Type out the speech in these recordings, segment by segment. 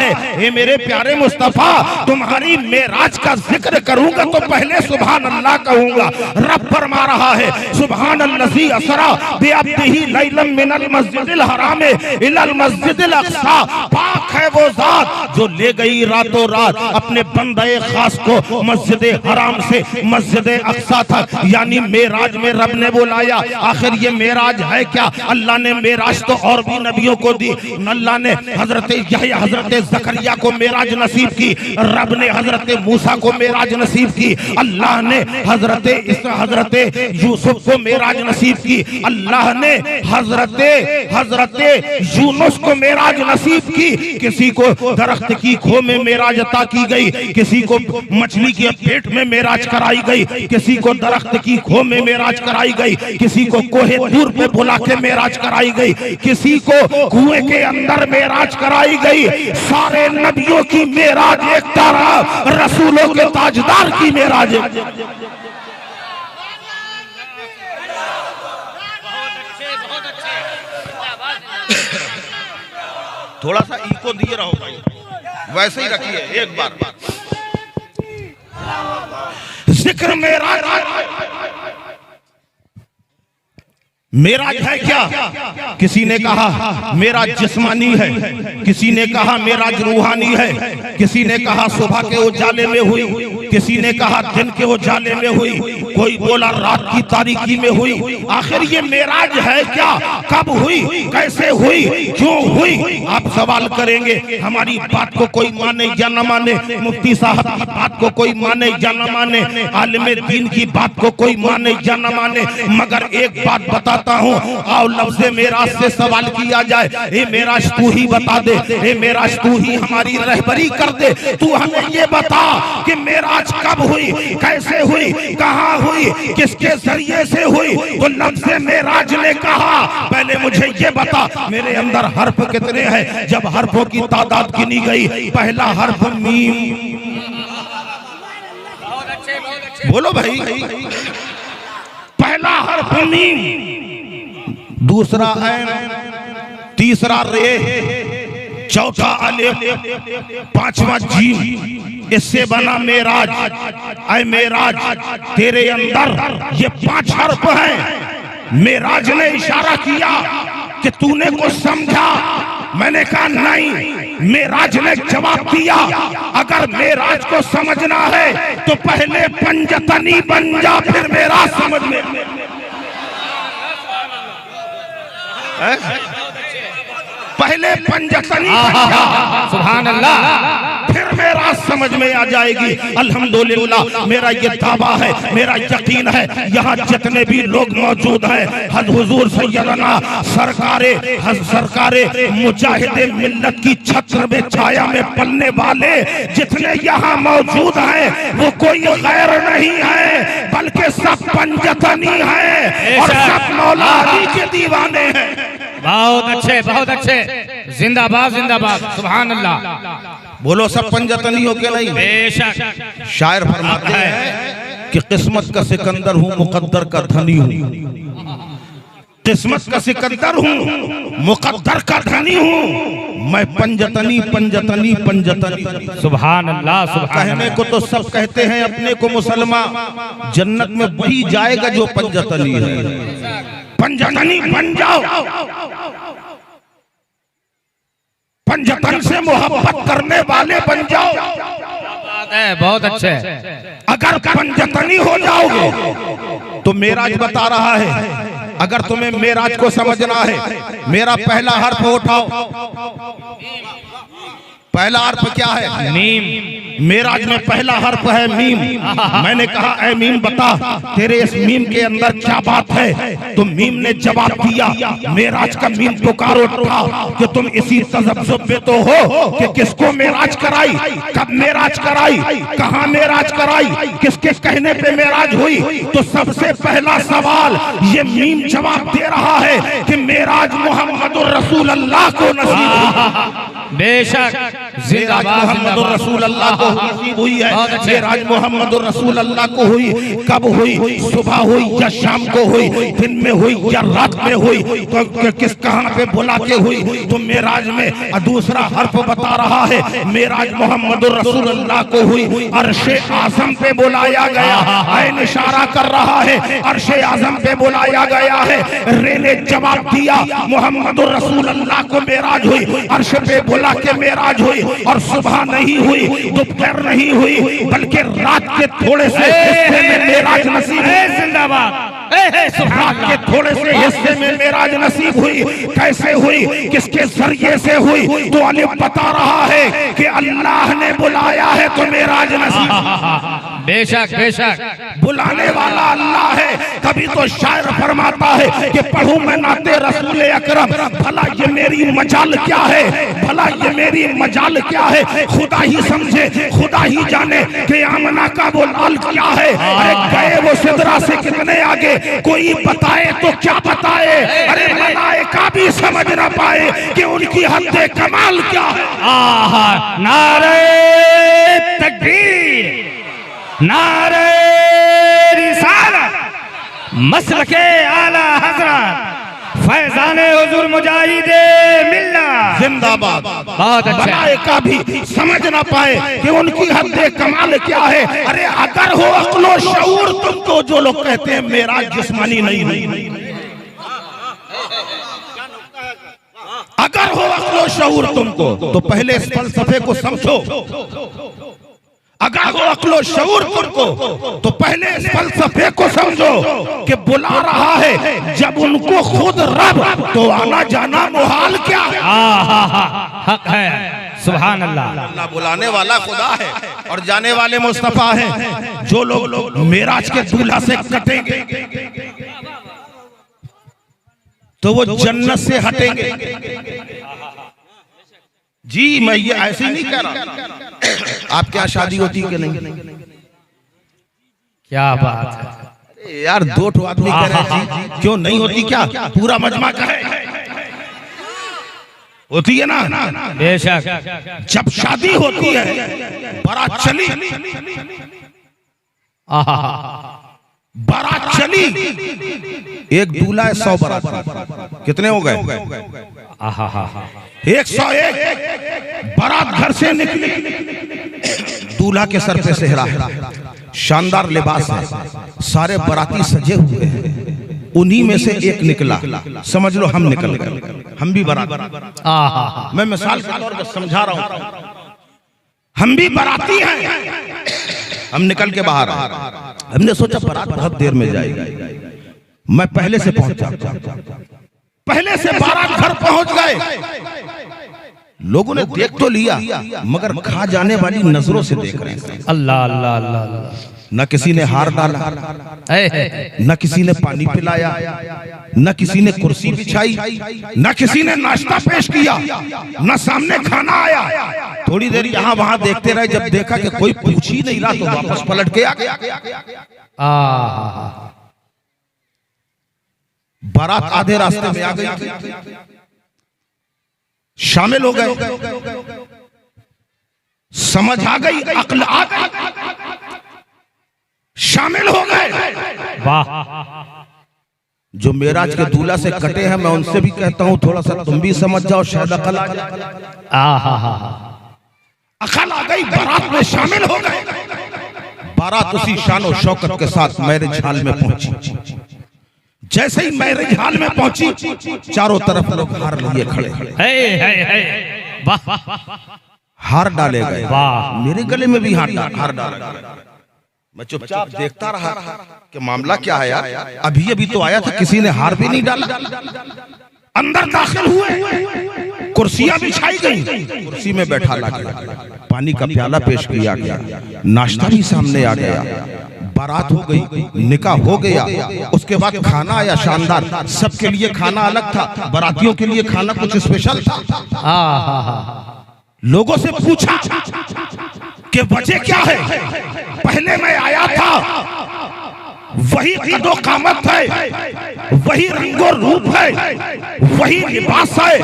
है। हे मेरे प्यारे मुस्तफा, तुम्हारी मेराज का जिक्र करूंगा तो पहले सुभान अल्लाह कहूंगा। रब फरमा रहा है सुभान अल्लज़ी असरा बिअब्दिही लैलन मिनल मस्जिदिल हराम इलल मस्जिदिल अक़सा। पाक है वो जात जो ले गई रातों रात अपने बंदे खास को मस्जिद हराम से मस्जिद अक़सा तक, यानी मेराज में रब ने बुलाया। आखिर ये मेराज है क्या? अल्लाह ने मेराज तो और भी नबियों को दी। अल्लाह ने हजरत यहया हजरत ज़करिया को मेराज नसीब की, रब ने हजरत मूसा को मेराज नसीब की, अल्लाह ने हजरत यूसुफ को मेराज नसीब की, अल्लाह ने हजरत यूनुस को मेराज नसीब की। किसी को दरख्त की खो में मेराज अता की गई, किसी को मछली के पेट में मेराज कराई गई, किसी को दरख्त की खो में मेराज कराई गई, किसी को कोहे दूर पे बुला के मेराज कराई गई, किसी को कुएं के अंदर मेराज कराई गई। सारे नबियों की मेराज एक तरफ, रसूलों के ताजदार की मेराज एक। थोड़ा सा इको दिए रहो भाई, वैसे ही रखिए एक बार। जिक्र मेराज, मेराज है क्या? किसी ने कहा मेराज जिस्मानी है, किसी ने कहा मेराज रूहानी है, किसी ने कहा सुबह के उजाले में हुई, किसी ने कहा दिन के उजाले में हुई, कोई बोला रात की तारीकी में हुई। आखिर ये मेराज है क्या? कब हुई, कैसे हुई, क्यों हुई? आप सवाल करेंगे। हमारी बात को कोई माने या न माने, मुफ्ती साहब की बात को कोई माने या न माने, आलिम दीन की बात को कोई माने या न माने, मगर एक बात बता हूँ, आओ लफ्ज़े मेराज से सवाल किया जाए। ए मेराज तू ही बता दे, ए मेराज तू ही हमारी रहबरी कर दे। तू हमें ये बता कि मेराज कब हुई, कैसे हुई, कहाँ हुई, किसके जरिए से हुई? तो लफ्ज़े मेराज ने कहा पहले मुझे ये बता मेरे अंदर हर्फ कितने हैं? जब हर्फों की तादाद गिनी गई, पहला हर्फ मीम। बोलो भाई, पहला हर्फ मीम, दूसरा ऐन, तीसरा रे, चौथा अलिफ, पांचवा जीम। इससे बना मेराज। ऐ मेराज, तेरे अंदर ये 5 हर्फ हैं। मेराज ने इशारा किया कि तूने कुछ समझा? मैंने कहा नहीं। मेराज ने जवाब दिया अगर मेराज को समझना है तो पहले पंजतनी बन जा, फिर मेराज समझ में। पहले पंजतनी बन जा, सुभान अल्लाह, फिर मेराज समझ में आ जाएगी। अल्हम्दुलिल्लाह, मेरा ये दावा है, मेरा यकीन है, यहाँ जितने भी लोग मौजूद हैं, हुजूर सैयदना सरकारे मुजाहिदे मिल्लत की छत्र में छाया में पलने वाले जितने यहाँ मौजूद हैं, वो कोई गैर नहीं है, बल्कि सब पंजतनी है और सब मौला अली के दीवाने हैं। बहुत अच्छे, बहुत अच्छे, जिंदाबाद जिंदाबाद, सुभान अल्लाह। बोलो सब पंजतनी हो के नहीं? बेशक। शायर फरमाते हैं कि किस्मत का सिकंदर हूँ, मुकद्दर का धनी हूँ। किस्मत का सिकंदर हूँ, मुकद्दर का धनी हूँ। मैं पंजतनी पंजतनी पंजतनी। सुभान अल्लाह, सुभान। कहने को तो सब कहते हैं अपने को मुसलमान, जन्नत में वही जाएगा जो पंजतनी है। पंजतनी बन जाओ, पंजतन से मोहब्बत करने वाले बन जाओ। बहुत अच्छे। अगर पंजतनी हो जाओगे तो मेराज बता रहा है, अगर तुम्हें मेराज को समझना है, मेरा पहला हर्फ उठाओ। पहला हर्फ क्या है? मीम। मेराज में पहला हर्फ है मीम। मैंने कहा ऐ मीम बता तेरे इस मीम के अंदर क्या बात है? तो मीम ने जवाब दिया, मेराज का मीम पुकार उठा कि तुम इसी तजब्जुब पे तो हो कि किसको मेराज कराई, कब मेराज कराई, कहाँ मेराज कराई, किसके कहने पे मेराज हुई? तो सबसे पहला सवाल ये मीम जवाब दे रहा है कि मेराज मोहम्मदुर रसूल अल्लाह को नसीब हुआ। बेशक जिंदाबाद मोहम्मद रसूल अल्लाह को नसीब हुई है। मेराज मोहम्मद रसूल अल्लाह को हुई, कब हुई? सुबह हुई या शाम को हुई, दिन में हुई या रात में हुई, तो किस कहां पे बुला के हुई? तो मेराज में दूसरा हर्फ बता रहा है, मेराज मोहम्मद रसूल अल्लाह को हुई, अर्शे आजम पे बुलाया गया। ऐन इशारा कर रहा है, अर्शे आजम पे बुलाया गया है। रे ने जवाब दिया, मोहम्मद रसूल अल्लाह को मेराज हुई, अर्श पे बुला के मेराज हुई, और सुबह नहीं हुई, दोपहर नहीं हुई, बल्कि रात के थोड़े से हिस्से में मेराज नसीब है। जिंदाबाद। रात के थोड़े से हिस्से में मेराज नसीब हुई। कैसे हुई? किसके जरिए से हुई? तो अली बता रहा है कि अल्लाह ने बुलाया है तो मेराज नसीब। बेशक बेशक बुलाने वाला अल्लाह है। कभी तो शायर फरमाता है कि पढ़ूं मैं नाते रसूल अकरम, भला ये मेरी मजाल क्या है, भला ये मेरी मजाल क्या है, खुदा ही समझे खुदा ही जाने कि आमना का वो लाल क्या है। अरे गए वो सिदरा से कितने आगे, कोई बताए तो क्या बताए। अरे मलाइका भी समझ न पाए कि उनकी हद कमाल क्या है। आहा, नारे तकबीर, नारे रिसालत, मसलके आला हजरत, फैजाने हुजूर मुजाहिदे मिल्लत जिंदाबाद। बहुत अच्छा। मलाइका भी समझ ना पाए कि उनकी हद कमाल क्या है। अरे अगर हो अक्लो शऊर तुमको, जो लोग कहते हैं मेराज जिस्मानी नहीं, अगर हो अक्लो शऊर तुमको, तो पहले इस फलसफे को समझो। अगर हो अक्लो शऊर तुमको, तो पहले इस फलसफे को समझो कि बुला रहा है जब उनको खुद रब, तो आना जाना मुहाल क्या है। हक है, सुभान अल्लाह। अल्लाह बुलाने वाला खुदा है और जाने वाले मुस्तफा हैं। जो लोग मेराज के दूल्हा से कटेंगे तो वो जन्नत से हटेंगे। जी मैं ये ऐसे ही नहीं कह रहा। आपके यहाँ शादी होती है कि नहीं? क्या बात है यार, दो ठो आदमी कह रहे हैं जी, क्यों नहीं होती? क्या पूरा मजमा कहे होती है ना? बेशक। जब शादी होती है, बारात चली, बारात चली, एक दूल्हा है 100 बारात, कितने हो गए? 101 बारात घर से निकली। दूल्हा के सर पे सेहरा है, शानदार लिबास है, सारे बाराती सजे हुए हैं। उन्हीं में से एक निकला, समझ लो हम निकल गए, हम भी बारात। मैं मिसाल के तौर पर समझा रहा हूं, हम भी बाराती हैं। हम निकल के बाहर आए, हमने सोचा बारात बहुत देर में जाएगी। मैं पहले से पहुंचा, पहले से बारात घर पहुंच गए। लोगों ने देख तो लिया, मगर खा जाने वाली नजरों से देख रहे हैं। अल्लाह अल्लाह अल्लाह। न किसी ने हार डाला, न किसी ने पानी पिलाया, न किसी ने कुर्सी बिछाई, न किसी ने नाश्ता पेश किया, न सामने खाना आया। थोड़ी देर यहाँ वहां देखते रहे, जब देखा कि कोई पूछ ही नहीं रहा तो वापस पलट के आ गया। बारात आधे रास्ते में आ गई थी, शामिल हो गए, समझ आ गई, अक्ल आ गई, शामिल हो गए। वाह। जो मेराज के दूल्हा से कटे हैं, मैं उनसे भी कहता हूं थोड़ा सा तुम भी समझ जाओ, शायद अकल आ जाए। अकल आ गई, बारात में शामिल हो गए। बारात उसी शान और शौकत के साथ मैरिज हॉल में पहुंची। जैसे ही मैरिज हॉल में पहुंची, चारों तरफ लोग हार लिए खड़े। हार डाले गए, मेरे गले में भी हार डाला। मैं चुपचाप देखता रहा कि मामला क्या है यार। अभी अभी तो आया था, किसी ने हार भी नहीं डाला। अंदर दाखिल हुए, कुर्सियां बिछाई गई, कुर्सी में बैठा ला गया, पानी का प्याला पेश किया गया, नाश्ता भी सामने आ गया, बारात हो गई, निकाह हो गया। उसके बाद खाना आया शानदार, सबके लिए खाना अलग था, बारातियों के लिए खाना कुछ स्पेशल था। लोगों से पूछा कि वजह क्या है। पहले मैं आया था, वही कदो कामत है, वही रंगो रूप है, वही लिबास है,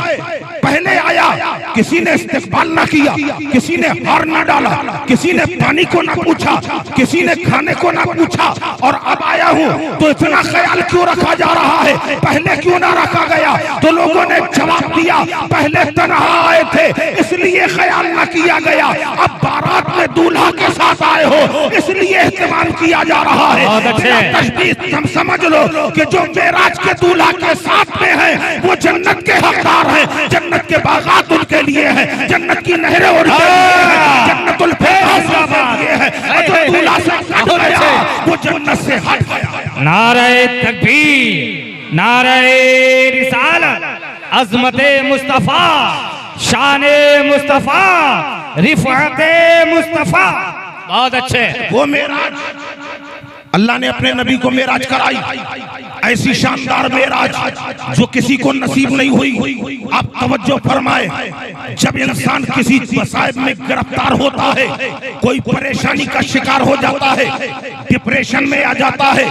पहले आया, किसी ने इस्तकबाल ना किया, किसी ने हार ना डाला, किसी ने पानी को ना पूछा, किसी ने खाने को ना पूछा, और अब आया हूँ तो इतना ख्याल क्यों रखा जा रहा है, पहले क्यों ना रखा गया? तो लोगों ने जवाब दिया, पहले तन्हा आए थे इसलिए ख्याल ना किया गया, अब बारात में दूल्हा के साथ आए हो इसलिए एहतमाम किया जा रहा है। तुम समझ लो कि जो मेराज के दूल्हा के साथ में है वो जन्नत के हकदार हैं, जन्नत के बागात उनके लिए हैं, जन्नत की नहरें उनके लिए हैं, जन्नतुल फिरदौस उनके लिए है। जो दूल्हा से हट गया वो जन्नत से हट गया। नारे तकबीर, नारे रिसालत, अज़मते मुस्तफा, शाने मुस्तफा, रिफ़अते मुस्तफा। बहुत अच्छे। वो मेराज अल्लाह ने अपने नबी को मेराज कराई, ऐसी शानदार मेराज जो किसी को नसीब नहीं हुई। आप तवज्जो फरमाए, जब इंसान किसी मसाइब में गिरफ्तार होता है, कोई परेशानी का शिकार हो जाता है, डिप्रेशन में आ जाता है,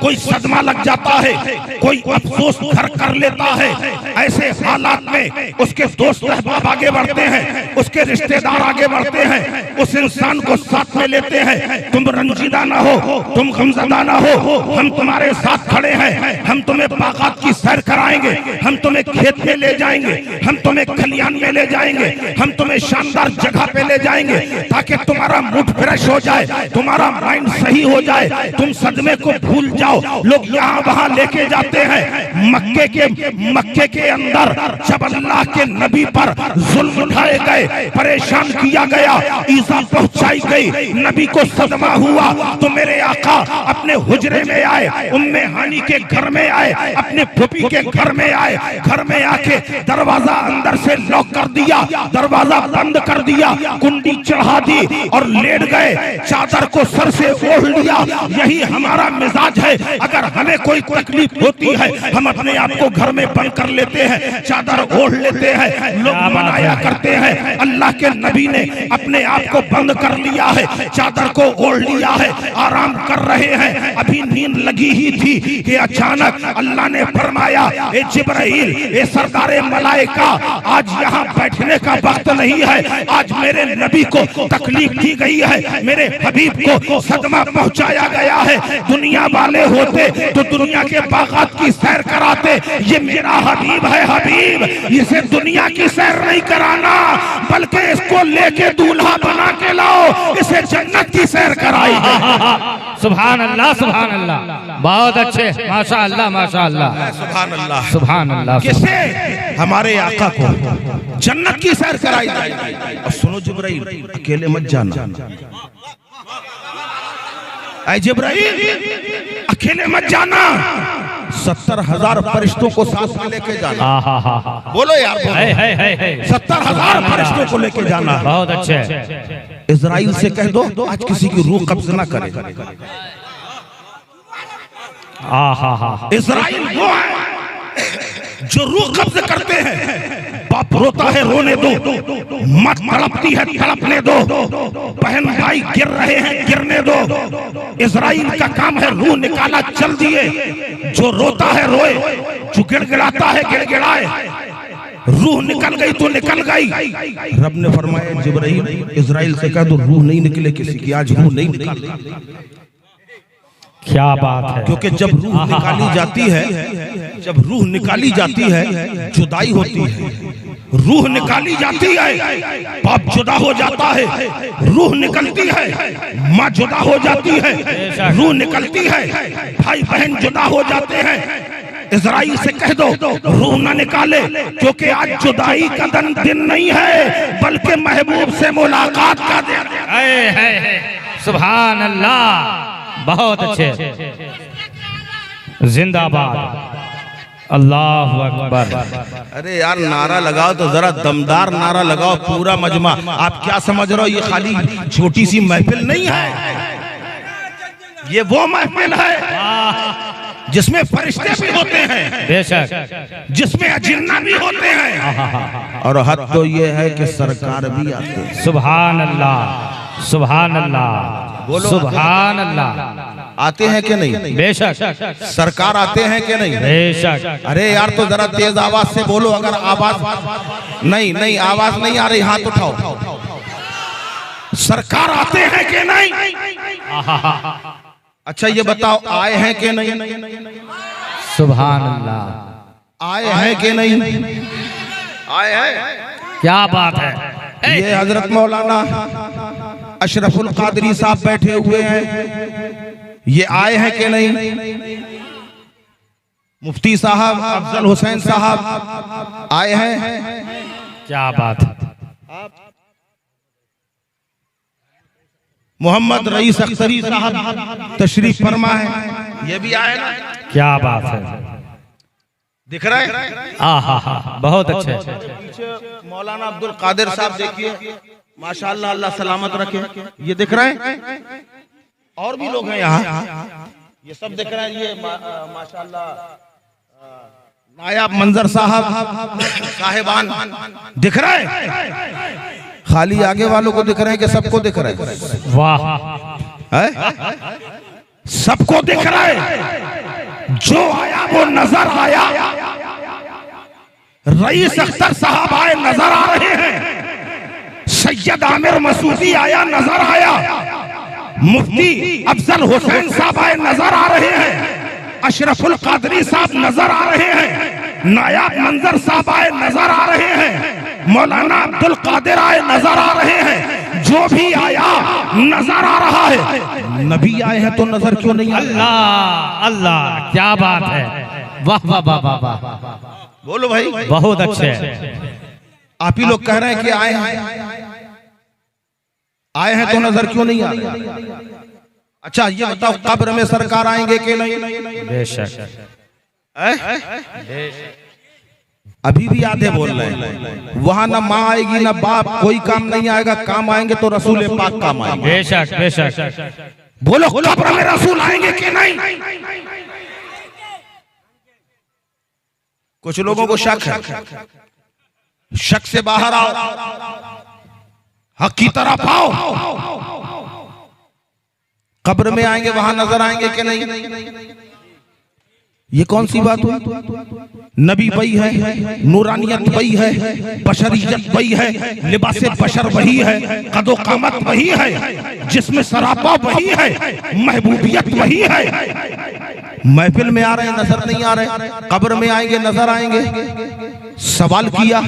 कोई सदमा लग जाता है, कोई अफसोस घर कर लेता है, ऐसे हालात में उसके दोस्त अहबाब आगे बढ़ते हैं, उसके रिश्तेदार आगे बढ़ते हैं, उस इंसान को साथ में लेते हैं। तुम रंजीदा ना हो, तुम गमज़दा ना हो, हम तुम्हारे साथ खड़े हैं, हम तुम्हें बागात की सैर कराएंगे, हम तुम्हें खेत में ले जाएंगे, हम तुम्हें खलियान में ले जाएंगे, हम तुम्हें शानदार जगह पे ले जाएंगे ताकि तुम्हारा मूड फ्रेश हो जाए, तुम्हारा माइंड सही हो जाए, तुम सदमे को भूल जाओ। लोग यहाँ वहाँ लेके जाते हैं। मक्के के अंदर जब अल्लाह के नबी पर जुल्म उठाए गए, परेशान किया गया, ईज़ा पहुंचाई गई, नबी को सदमा हुआ, तो मेरे आका अपने हुजरे में आए, उम्मे हानी के घर में आए, अपने फूफी के घर में आए, घर में आके दरवाजा अंदर से लॉक कर दिया, दरवाजा बंद कर दिया, कुंडी चढ़ा दी और लेट गए, चादर को सर से ओढ़ लिया। यही हमारा मिजाज है, अगर हमें कोई तकलीफ होती है हम अपने आप को घर में बंद कर लेते हैं, चादर ओढ़ लेते हैं। लोग मनाया करते हैं, अल्लाह के नबी ने अपने आप को बंद कर लिया है, चादर को ओढ़ लिया है, आराम कर रहे हैं। अभी नींद लगी ही थी कि अचानक अल्लाह ने फरमाया, ए जिब्राइल, ए सरदारे मलाइका, आज यहाँ बैठने का वक्त नहीं है, आज मेरे नबी को तकलीफ दी गई है, मेरे हबीब को सदमा पहुंचाया गया है। दुनिया वाले होते तो दुनिया के बागात की सैर कराते, ये मेरा हबीब है, हबीब, इसे दुनिया की सैर नहीं कराना बल्कि इसको लेके दूल्हा बना के लाओ, इसे जन्नत की सैर कराई। सुभान अल्लाह, सुभान अल्लाह, बहुत अच्छे, माशा अल्लाह, माशा अल्लाह, सुभान अल्लाह, सुभान अल्लाह। किसे? हमारे आका को जन्नत की सैर कराई जाएगी। और सुनो जिब्राइल, अकेले मत जाना, ऐ जिब्राइल अकेले मत जाना, 70,000 फरिश्तों को साथ में लेके जाना। बोलो यार, बोलो। 70,000 फरिश्तों को लेके जाना। बहुत अच्छे। इजराइल से कह दो आज किसी की रूह कब्ज ना करे। इजराइल वो है जो रूह कब्ज करते हैं। बाप रोता है, रोने दो, मां तड़पती है, तड़पने दो, बहन भाई गिर रहे हैं, गिरने दो। इजराइल का काम है रूह निकाला, चल दिए। जो रोता है रोए, जो गिड़गिड़ाता है गिड़गिड़ाए, रूह निकल गई तो निकल गई। रब ने फरमाया, जिब्राइल इजराइल से कह दो रूह नहीं निकले किसी की, आज रूह नहीं निकली। क्या बात है। क्योंकि जब रूह निकाली जाती है, जब रूह निकाली जाती है जुदाई होती है, रूह निकाली जाती है, बाप जुदा हो जाता है, रूह निकलती है, माँ जुदा हो जाती है, रूह निकलती है, भाई बहन जुदा हो जाते हैं। इजराइल से कह दो रूह न निकाले, क्योंकि आज जुदाई का दिन नहीं है बल्कि महबूब से मुलाकात का दिन है। सुभान अल्लाह, बहुत अच्छे, जिंदाबाद, अल्लाह अकबर। अरे यार नारा लगाओ तो जरा दमदार नारा लगाओ, पूरा मजमा। आप क्या समझ रहे हो ये खाली छोटी सी महफिल नहीं है, ये वो महफिल है जिसमें फरिश्ते भी होते हैं, बेशक, जिसमें जिन्ना भी होते हैं, और हद तो ये है कि सरकार भी आते हैं। सुभान अल्लाह, सुभान अल्लाह, सुभान अल्लाह। आते हैं कि नहीं? बेशक। सरकार आते हैं कि नहीं? बेशक। अरे यार तो जरा तेज आवाज से बोलो, अगर आवाज नहीं आवाज नहीं आ रही हाथ उठाओ। सरकार आते हैं कि नहीं? अच्छा ये बताओ आए हैं कि नहीं? सुभान अल्लाह। आए हैं कि नहीं? आए हैं। क्या बात है। ये हजरत मौलाना अशरफुल कादरी साहब बैठे हुए हैं, ये आए हैं कि नहीं? मुफ्ती साहब अफजल हुसैन साहब आए हैं। क्या बात है। मोहम्मद रईस अख्तरी साहब तशरीफ फरमा है, ये भी आए ना। क्या बात है। दिख रहा है? हाँ, बहुत अच्छे। मौलाना अब्दुल कादिर साहब देखिए, माशाअल्लाह, अल्लाह सलामत रखे। ये दिख रहे हैं, और भी लोग हैं यहाँ, ये सब दिख रहे हैं। ये माशाअल्लाह नायाब मंजर साहब साहिबान दिख रहे हैं। खाली आगे वालों को दिख रहे हैं कि सबको दिख रहे हैं? वाह, सबको दिख रहा है। जो आया वो नजर आया। रईस अख्तर साहब आए, नजर आ रहे हैं। सैयद आमिर मसूदी आया, नजर आया। मुफ्ती अफजल हुसैन साहब आए, नजर आ रहे हैं। अशरफुल कादरी साहब नजर आ रहे हैं। नायाब मंजर साहब आए, नजर आ रहे हैं। मौलाना अब्दुल कादिर आए, नजर आ रहे हैं। जो भी आया नजर आ रहा है। नबी आए हैं तो नजर क्यों नहीं? अल्लाह अल्लाह, क्या बात है। वाह वाह वाह वाह वाह, बोलो भाई। बहुत अच्छे। आप ही लोग कह रहे हैं कि आए हैं तो नजर क्यों नहीं आ रही? अच्छा ये बताओ कब्र में सरकार आएंगे कि नहीं? बेशक। अभी भी आधे बोल रहे हैं। वहां ना माँ आएगी ना बाप, कोई काम नहीं आएगा। काम आएंगे तो रसूल पाक काम आएंगे। बेशक बेशक। बोलो कब्र में रसूल आएंगे कि नहीं? कुछ लोगों को शक है, शक से बाहर आओ, हक की तरफ आओ। कब्र में आएंगे, वहां नजर आएंगे कि नहीं? ये कौन सी बात हुई? नबी वही है, नूरानियत वही है, बशरियत वही है, लिबास बशर वही है, कदो कामत वही है, जिसमें सरापा वही है, महबूबियत वही है। महफिल में आ रहे हैं, नजर नहीं आ रहे। कब्र में आएंगे, नजर आएंगे। सवाल किया,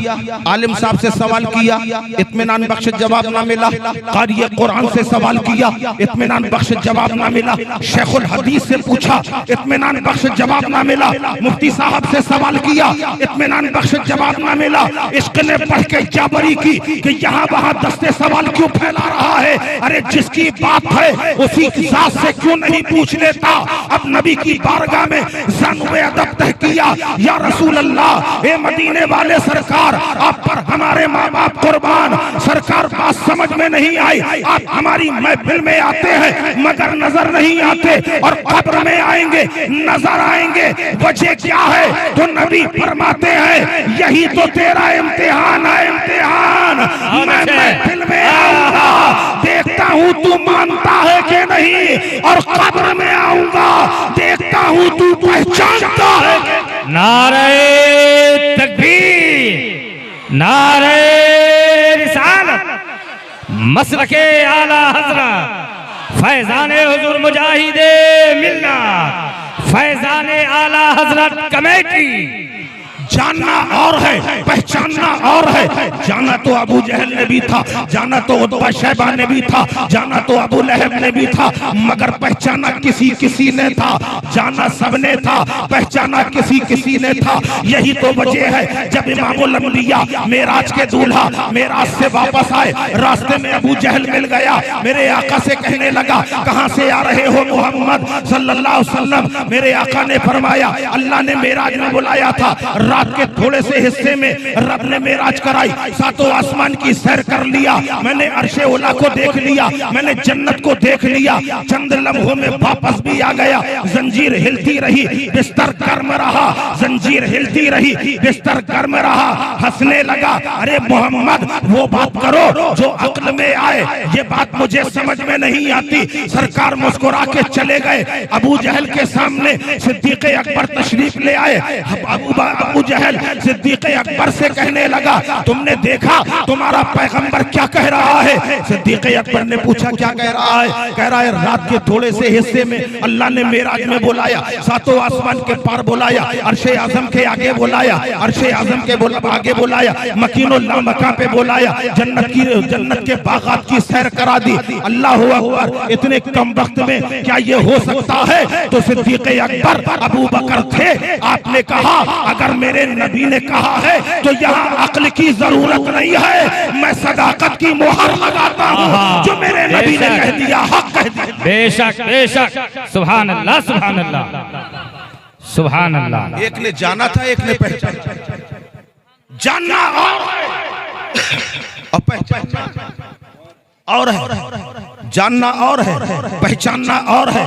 आलिम साहब से सवाल किया, इत्मीनान बख्श जवाब ना मिला। कारी कुरान से सवाल किया, इत्मीनान बख्श जवाब ना मिला। शेखुल हदीस से पूछा, इत्मीनान बख्श जवाब ना मिला। मुफ्ती साहब से सवाल किया, इत्मीनान बख्श जवाब ना मिला। इश्क ने पढ़ के जाबरी की कि यहाँ वहाँ दस्ते सवाल क्यों फैला रहा है? अरे जिसकी बात है उसी की जात से क्यों नहीं पूछ लेता? अब नबी की बारगाह में ज़ानुए अदब तह किया, या रसूल अल्लाह, ए मदीने वाले सरकार, आप पर हमारे माँ बाप कुर्बान। सरकार बात समझ में नहीं आई। आप हमारी महफिल में आते हैं मगर नजर नहीं आते, और कब्र में आएंगे नजर आएंगे। वजह क्या है? तो नबी फरमाते हैं यही तो तेरा इम्तिहान है, इम्तिहान। मैं महफिल में आऊंगा, देखता हूँ तू मानता है कि नहीं, और कब्र में आऊंगा, देखता हूँ तू पहचानता है। नारे तकबीर, नारे रिसालत, मसलके आला हजरत, फैजाने हुजूर मुजाहिदे मिल्लत, फैजाने आला हजरत कमेटी। जानना और है, पहचानना और है। जाना तो अबू जहल ने भी था, जाना तो उतबा शैबा ने भी था, जाना तो अबू लहब ने भी था, मगर पहचाना किसी ने था। जाना सबने था, पहचाना किसी ने था। यही तो वजह है जब इमामुल अंबिया मेराज के दूल्हा मेराज से वापस आए, रास्ते में अबू जहल मिल गया। मेरे आका से कहने लगा, कहां से आ रहे हो मोहम्मद सल्लल्लाहु अलैहि वसल्लम? मेरे आका ने फरमाया, अल्लाह ने मेराज में बुलाया था, रात के थोड़े से हिस्से में रब ने मेराज कराई, सातों आसमान की सैर कर लिया, मैंने अर्शे ओला को देख लिया, मैंने जन्नत को देख लिया, चंद लम्हों में वापस भी आ गया। जंजीर हिलती रही, बिस्तर गर्म रहा, जंजीर हिलती रही, बिस्तर गर्म रहा। हंसने लगा, अरे मोहम्मद वो बात करो जो अक्ल में आए, ये बात मुझे समझ में नहीं आती। सरकार मुस्कुरा के चले गए। अबू जहल के सामने सिद्दीक अकबर तशरीफ ले आए। अबू जहल सिद्दीक अकबर से कहने लगा, तुमने देखा तुम्हारा पैगंबर क्या कह रहा है? सिद्दीक अकबर ने पूछा क्या कह रहा है? कह रहा है रात के थोड़े से हिस्से में अल्लाह ने मेराज में बुलाया, सातों आसमान के पार बुलाया, अर्शे आजम के आगे बुलाया, अर्शे आजम के आगे बुलाया, मकीनुल्लाह मकाम पे बुलाया, जन्नत के बागात की सैर करा दी। अल्लाह अकबर, इतने कम वक्त में क्या ये हो सकता है? तो सिद्दीक अकबर अबू बकर थे। आपने कहा अगर मेरे नबी ने कहा है तो यहाँ अक्ल की जरूरत नहीं है, मैं सदाकत की मोहर लगाता हूँ, जो मेरे नबी ने कह दिया हक कह दिया। बेशक बेशक, सुभान अल्लाह सुभान अल्लाह सुभान अल्लाह। एक ने जाना था, एक ने पहचाना। जानना और पहचानना और है, जानना और है, पहचानना और है।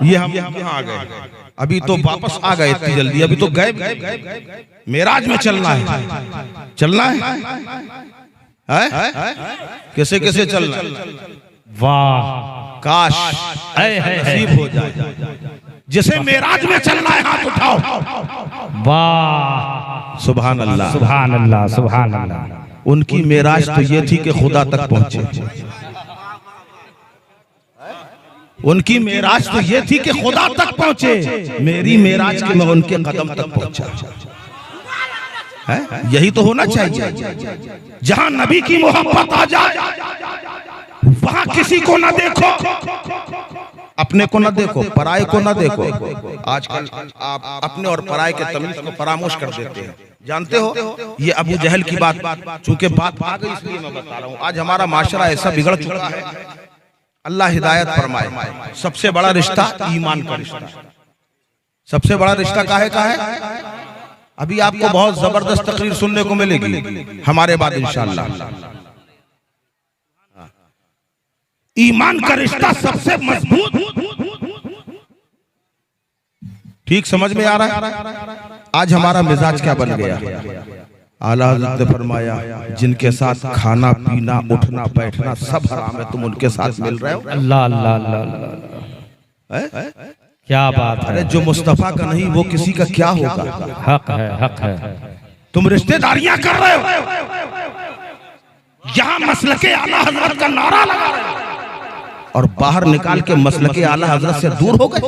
ये हम यहाँ आ गए, अभी तो वापस आ गए इतनी जल्दी, अभी तो गए मेराज में चलना है, चलना है कैसे कैसे चलना है? वाह काश नसीब हो जाए। जिसे मेराज में चलना है हाथ उठाओ। वाह सुभान अल्लाह सुभान अल्लाह सुभान अल्लाह। उनकी मेराज तो ये थी कि खुदा तक पहुंचे। उनकी मेराज तो ये थी कि खुदा तक पहुंचे। मेरी मेराज कि मैं उनके कदम तक पहुंचा है। यही तो होना चाहिए। जहां नबी की मोहब्बत आ जाए वहां किसी को ना देखो, अपने को ना देखो, पराये को ना देखो। आजकल आप अपने और पराये के तमीज को फरामोश कर देते हैं। जानते हो ये अबू जहल की बात, चूंकि बात आ गई इसलिए मैं बता रहा हूँ। आज हमारा माशरा ऐसा बिगड़ चुका है, अल्लाह हिदायत फरमाए। सबसे बड़ा रिश्ता ईमान का रिश्ता, सबसे बड़ा रिश्ता काहे का है? अभी आपको बहुत जबरदस्त तकरीर सुनने को मिलेगी हमारे बाद इंशाअल्लाह। ईमान का रिश्ता सबसे मजबूत, ठीक समझ में आ रहा है? आज हमारा मिजाज क्या बन गया? आला हज़रत ने फरमाया जिनके साथ खाना पीना उठना बैठना सब हराम है, तुम उनके साथ मिल रहे हो। अल्लाह अल्लाह अल्लाह, क्या बात है। अरे जो मुस्तफा का नहीं वो किसी का क्या होगा? हक है हक है। तुम रिश्तेदारियां कर रहे हो, यहाँ मसलके आला हजरत का नारा लगा रहे हो और बाहर निकाल के मसलके आला हजरत से दूर हो गए।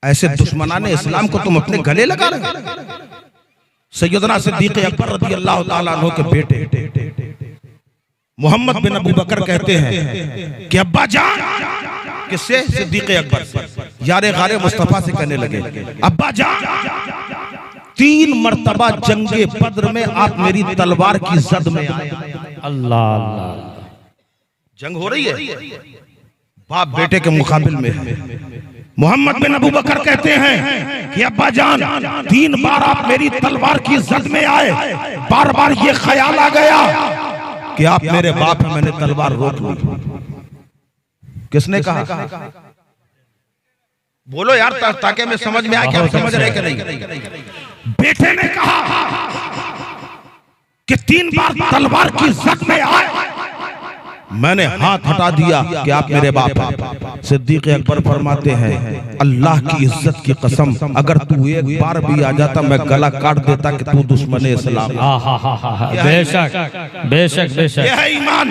ऐसे दुश्मनाने इस्लाम को तुम अपने गले लगा रहे हो। सैयदना सिद्दीक अकबर रज़ी अल्लाह ताला अन्हु के बेटे मोहम्मद बिन अबू बकर कहते हैं कि अब्बा जान, किससे? सिद्दीक अकबर से, यारे गारे मुस्तफा से कहने लगे, अब्बा जान 3 मर्तबा जंगे बद्र में आप मेरी तलवार की जद में आए। अल्लाह अल्लाह, जंग हो रही है, बाप बेटे के मुकाबिल में है। मोहम्मद बिन अबू बकर कहते हैं कि अब्बा जान 3 बार आप मेरी तलवार की जद में आए, बार बार ये ख्याल आ गया कि आप मेरे बाप हैं, मैंने तलवार रोक ली। किसने कहा? बोलो यार ताकि मैं समझ में आए कि आप समझ रहे कि नहीं। बेटे ने कहा कि 3 बार तलवार की जद में आए, मैंने हाथ हटा दिया कि आप मेरे बाप हैं। सिद्दीक अकबर फरमाते हैं अल्लाह की इज्जत की कसम, अगर तू एक बार भी आ जाता मैं गला काट देता कि तू दुश्मन इस्लाम। बेशक बेशक बेशक, यह है ईमान।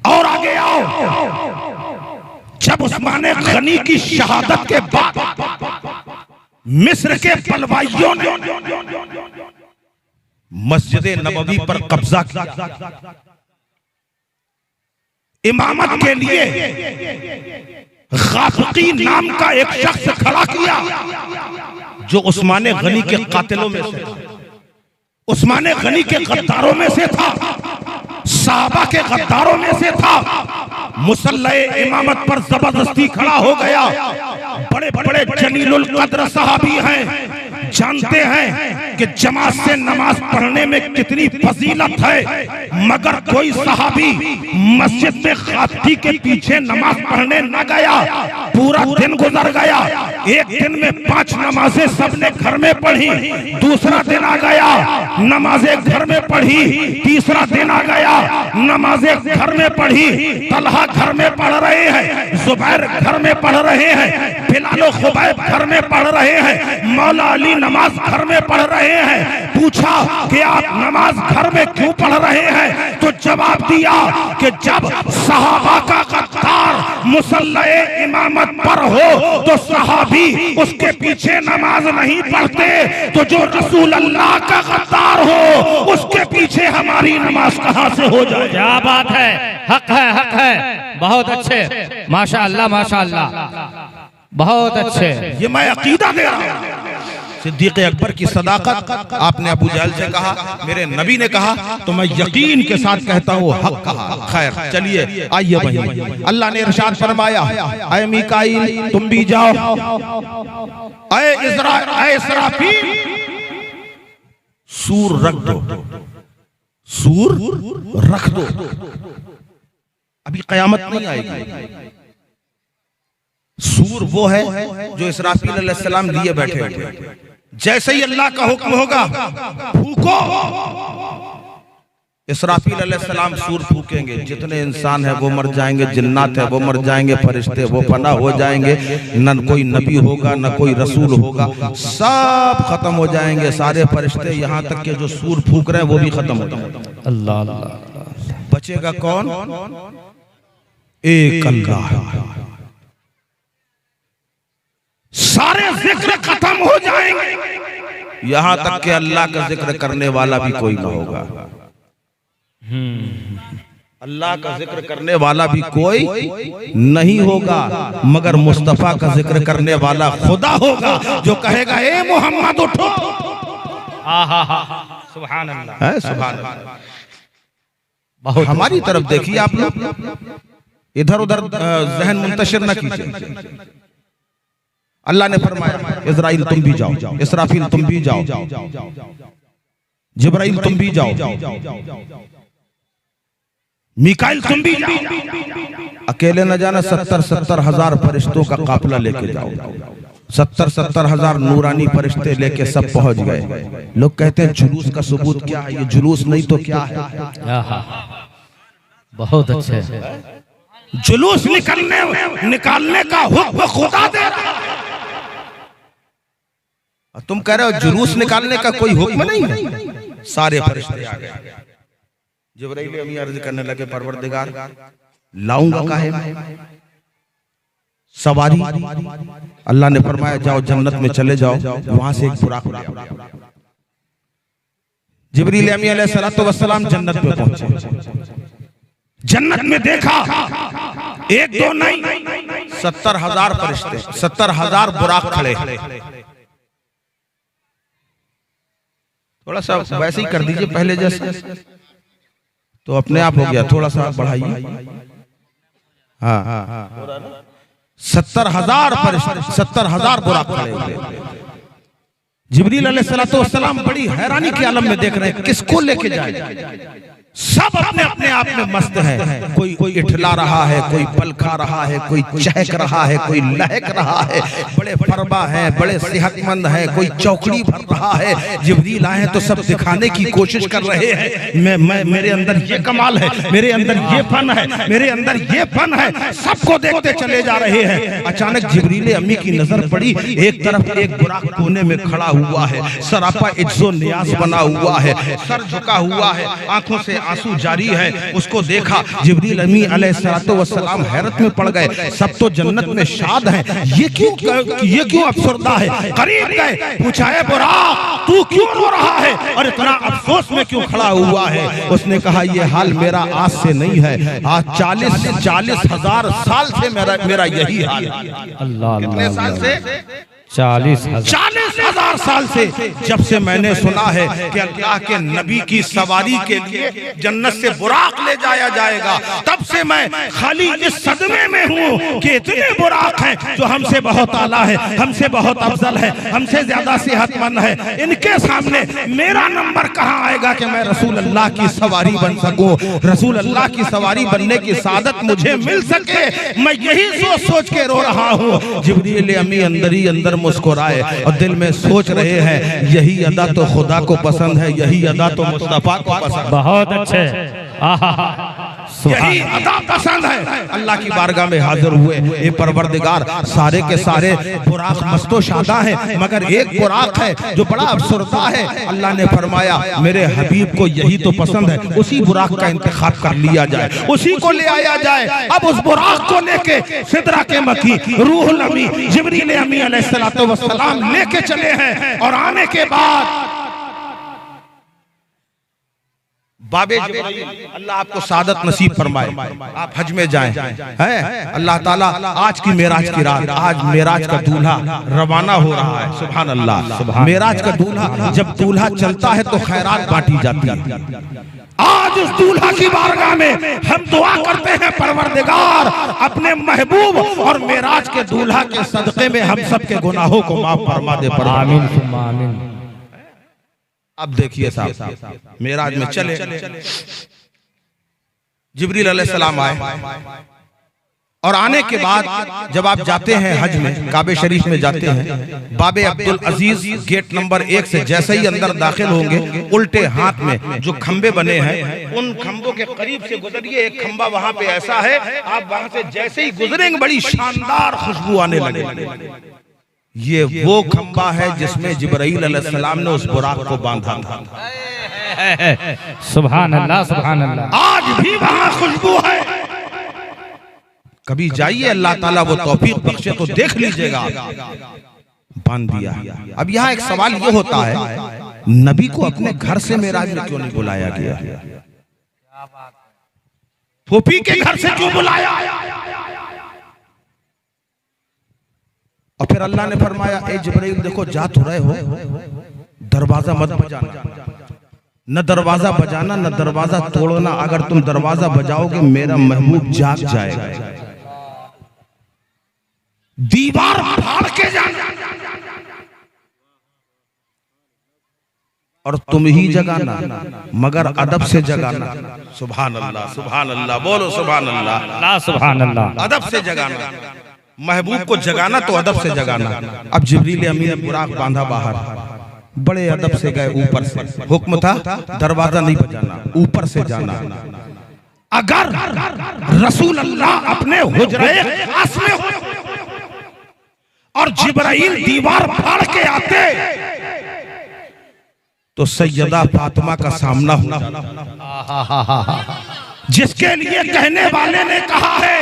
और आगे आओ, जब उस्मान गनी की शहादत के बाद मिस्र के पलवाइयों ने मस्जिद नबवी पर कब्जा किया, इमामत के लिए गाफकी नाम का एक शख्स खड़ा किया जो उस्मान गनी के कातिलों में से था, उस्मान गनी के गद्दारों में से था, साहबा के गद्दारों में से था। मुसल्ले इमामत पर जबरदस्ती खड़ा हो गया। बड़े बड़े जलीलुल कद्र सहाबी हैं, जानते हैं कि जमात से नमाज पढ़ने में कितनी फजीलत है, मगर कोई सहाबी मस्जिद में खाती के पीछे नमाज पढ़ने न गया। पूरा दिन गुजर गया, एक दिन में 5 नमाजें सबने घर में पढ़ी, दूसरा दिन आ गया नमाजें घर में पढ़ी, तीसरा दिन आ गया नमाजें घर में पढ़ी। तलहा घर में पढ़ रहे हैं, जुबैर घर में पढ़ रहे हैं, बिलाल खुबैब घर में पढ़ रहे हैं, मौला अली नमाज घर में पढ़ रहे हैं। पूछा कि आप नमाज घर में क्यों पढ़ रहे हैं? तो जवाब दिया कि जब सहाबा का गद्दार मुसल्ले इमामत पर हो तो सहाबी उसके पीछे नमाज नहीं पढ़ते, तो जो रसूल अल्लाह का गद्दार हो उसके पीछे हमारी नमाज कहां से हो जाए? क्या बात है, हक है, हक है। बहुत अच्छे, माशाअल्लाह माशाअल्लाह, बहुत अच्छे। ये मैं अकीदा दे रहा हूं। सिद्दीक अकबर की सदाकत आपने अबू जहल से कहा, मेरे नबी ने कहा, तो मैं यकीन के साथ कहता हूँ हक कहा। खैर चलिए आइए वहीं, अल्लाह ने इरशाद फरमाया, ऐ मीकाईल तुम भी जाओ, ऐ इसराफील सूर रख दो, सूर रख दो। अभी कयामत नहीं आएगी। सूर वो है जो इसराफील अलैहिस्सलाम लिए बैठे थे। जैसे ही अल्लाह का हुक्म होगा फूको, इसराफील अलैहिस्सलाम सूर फूकेंगे। जितने इंसान है वो मर जाएंगे, जिन्नात है वो मर जाएंगे, फरिश्ते वो फना हो जाएंगे, न कोई नबी होगा न कोई रसूल होगा, सब खत्म हो जाएंगे सारे फरिश्ते, यहाँ तक के जो सूर फूक रहे हैं वो भी खत्म हो जाएंगे। अल्लाह अल्लाह। बचेगा कौन? एक अल्लाह। सारे जिक्र खत्म हो जाएंगे, यहां तक कि अल्लाह का जिक्र करने वाला भी कोई ना होगा। अल्लाह का जिक्र करने वाला भी कोई नहीं होगा, मगर मुस्तफा का जिक्र करने वाला खुदा होगा, जो कहेगा ए मोहम्मद उठो। सुभान अल्लाह, है सुभान अल्लाह। बहुत हमारी तरफ देखिए आप लोग, इधर उधर जहन मुंतशिर न कीजिए। अल्लाह ने फरमाया इज़राइल तुम भी जाओ, इसराफील तुम भी जाओ, जिब्राइल तुम भी जाओ, मीकाईल तुम भी जाओ। अकेले न जाना, 70-70 हजार फरिश्तों का काफिला लेके जाओ। 70-70 हजार नूरानी फरिश्ते लेके सब पहुंच गए। लोग कहते हैं जुलूस का सबूत क्या है? ये जुलूस नहीं तो क्या है? बहुत अच्छे। जुलूस निकालने का हुक्म खुदा दे रहा है। तुम कह रहे हो जुलूस निकालने का कोई हुक्म नहीं है। सारे फरिश्ते आ गए। जिब्राइल अमीन अर्ज करने लगे, परवरदिगार लाऊंगा काहे सवारी? अल्लाह ने फरमाया जाओ जन्नत में चले जाओ, वहां से एक बुराक ले आओ। जिब्रील अमीन अलैहिस्सलातु वस्सलाम जन्नत में पहुंचे। जन्नत में देखा एक दो नहीं, 70 हजार फरिश्ते, 70 हजार बुराक खड़े। थोड़ा सा वैसे ही कर दीजिए पहले जैसे, तो अपने आप हो गया। थोड़ा सा बढ़ाइए। हाँ, 70 हजार फरिश्ते, 70 हजार बुराक खड़े हुए। जिब्रील अलैहिस्सलातु वस्सलाम बड़ी हैरानी के आलम में देख रहे हैं, किसको लेके जाए? सब अपने अपने आप में मस्त है। कोई इठला रहा है, कोई पल खा रहा है, कोई चहक रहा है, कोई लहक रहा है, बड़े फरबा है, बड़े सेहतमंद है, कोई चौकड़ी भर रहा है। जिब्रील आए तो सब दिखाने की कोशिश कर रहे हैं, मैं मेरे अंदर ये कमाल है, मेरे अंदर ये फन है, मेरे अंदर ये फन है। सबको देखते चले जा रहे हैं। अचानक जिब्रील अम्मी की नजर पड़ी, एक तरफ एक बुराक कोने में खड़ा हुआ है, सरापा इज्जो नियाज बना हुआ है, सर झुका हुआ है, आंखों से आंसू जारी है। उसको देखा जिब्रील अमीन अलैहिस्सलातु वस्सलाम हैरत में पड़ गए। सब तो जन्नत में शाद हैं, ये क्यों अफसरदा है? करीब गए, पूछा है बुराक तू क्यों रो रहा है और इतना अफसोस में क्यों खड़ा हुआ है? उसने कहा ये हाल मेरा आज से नहीं है, आज 40 हजार साल से मेरा यही हाल है। अल्लाह, कितने साल से? 40 40,000 1000 साल से जब से मैंने सुना है कि अल्लाह के नबी की सवारी के लिए जन्नत से बुराक ले जाया जाएगा, तब से मैं खाली इस सदमे में हूँ कि इतने बुराक हैं जो हमसे बहुत आला है, हमसे बहुत अफजल है, हमसे ज्यादा सेहतमंद है। इनके सामने मेरा नंबर कहाँ आएगा कि मैं रसूल अल्लाह की सवारी बन सकूं, रसूल अल्लाह की सवारी बनने की सादत मुझे मिल सके। मैं यही सोच सोच के रो रहा हूँ। जिब्रील अमी अंदर ही अंदर मुस्कुराए और दिल में सोच रहे हैं यही अदा तो खुदा को पसंद है, यही अदा तो मुस्तफा को पसंद है। बहुत अच्छे, यही अदा पसंद है। अल्लाह की बारगाह में हाजिर हुए, ये परवरदिगार सारे के सारे बुराक मस्तो शादा है, मगर एक बुराक है जो बड़ा अफसरदा है। अल्लाह ने फरमाया मेरे हबीब को यही तो पसंद है, उसी बुराक का इंतखाब कर लिया जाए, उसी को ले आया जाए। अब उस बुराक को लेके सिदरा के मकी रूहुल अमी जिब्रील अमी अलैहिस्सलातु वस्सलाम लेके चले हैं। और आने के बाद बाबे जिब्रील, अल्लाह आपको सादत नसीब फरमाए, आप हज में जाएं। है अल्लाह ताला आज की मेराज की रात, आज मेराज का दूल्हा रवाना हो रहा है। सुभान अल्लाह। मेराज का दूल्हा, जब दूल्हा चलता है तो खैरात बांटी जाती है। आज उस दूल्हा की बारगाह में हम दुआ करते हैं परवरदिगार अपने महबूब और मेराज के दूल्हा के सदक़े में हम सब के गुनाहों को माफ फरमा दे। आमीन सुम्मा आमीन। अब देखिए साहब, मेराज में चले, जिब्रील अलैहिस्सलाम आए और आने के बाद जब आप जाते हैं हज में, काबे शरीफ में जाते हैं, बाबे अब्दुल अजीज गेट नंबर 1 से जैसे ही अंदर दाखिल होंगे, उल्टे हाथ में जो खंबे बने हैं उन खंबों के करीब से गुजरिए। एक खंबा वहां पे ऐसा है, आप वहां से जैसे ही गुजरेंगे बड़ी शानदार खुशबू आने लगे। ये वो खंबा है जिसमें जिब्राइल अलैहिस्सलाम ने उस बुराक को बांधा था। सुभान अल्लाह सुभान अल्लाह। आज भी वहां खुशबू है। कभी जाइए, अल्लाह ताला वो तौफीक बख्शे तो देख लीजिएगा। बांध दिया। अब यहाँ एक सवाल ये होता है, नबी को अपने घर से मेराज में क्यों नहीं बुलाया गया? फूफी के घर से क्यों बुलाया? और फिर अल्लाह ने फरमाया ए जिब्राइल देखो जा तो रहे हो, दरवाजा मत बजाना, न दरवाजा बजाना न दरवाजा तोड़ना। अगर तुम दरवाजा बजाओगे मेरा महबूब जाग जाएगा। दीवार फाड़ के जाना और तुम ही जगाना, मगर अदब से जगाना। सुभान अल्लाह सुभान अल्लाह, बोलो सुभान अल्लाह सुभान अल्लाह। अदब से जगाना, महबूब को जगाना तो अदब से जगाना। अब जिब्रील अमीन ने बुराक बांधा बाहर, बड़े अदब से गए ऊपर से। हुक्म था दरवाजा नहीं बजाना, ऊपर से जाना। अगर रसूल अल्लाह अपने हुजरे खास में हो और जिब्राइल दीवार फाड़ के आते तो सैयदा फातिमा का सामना हो जाता, जिसके लिए कहने वाले ने कहा है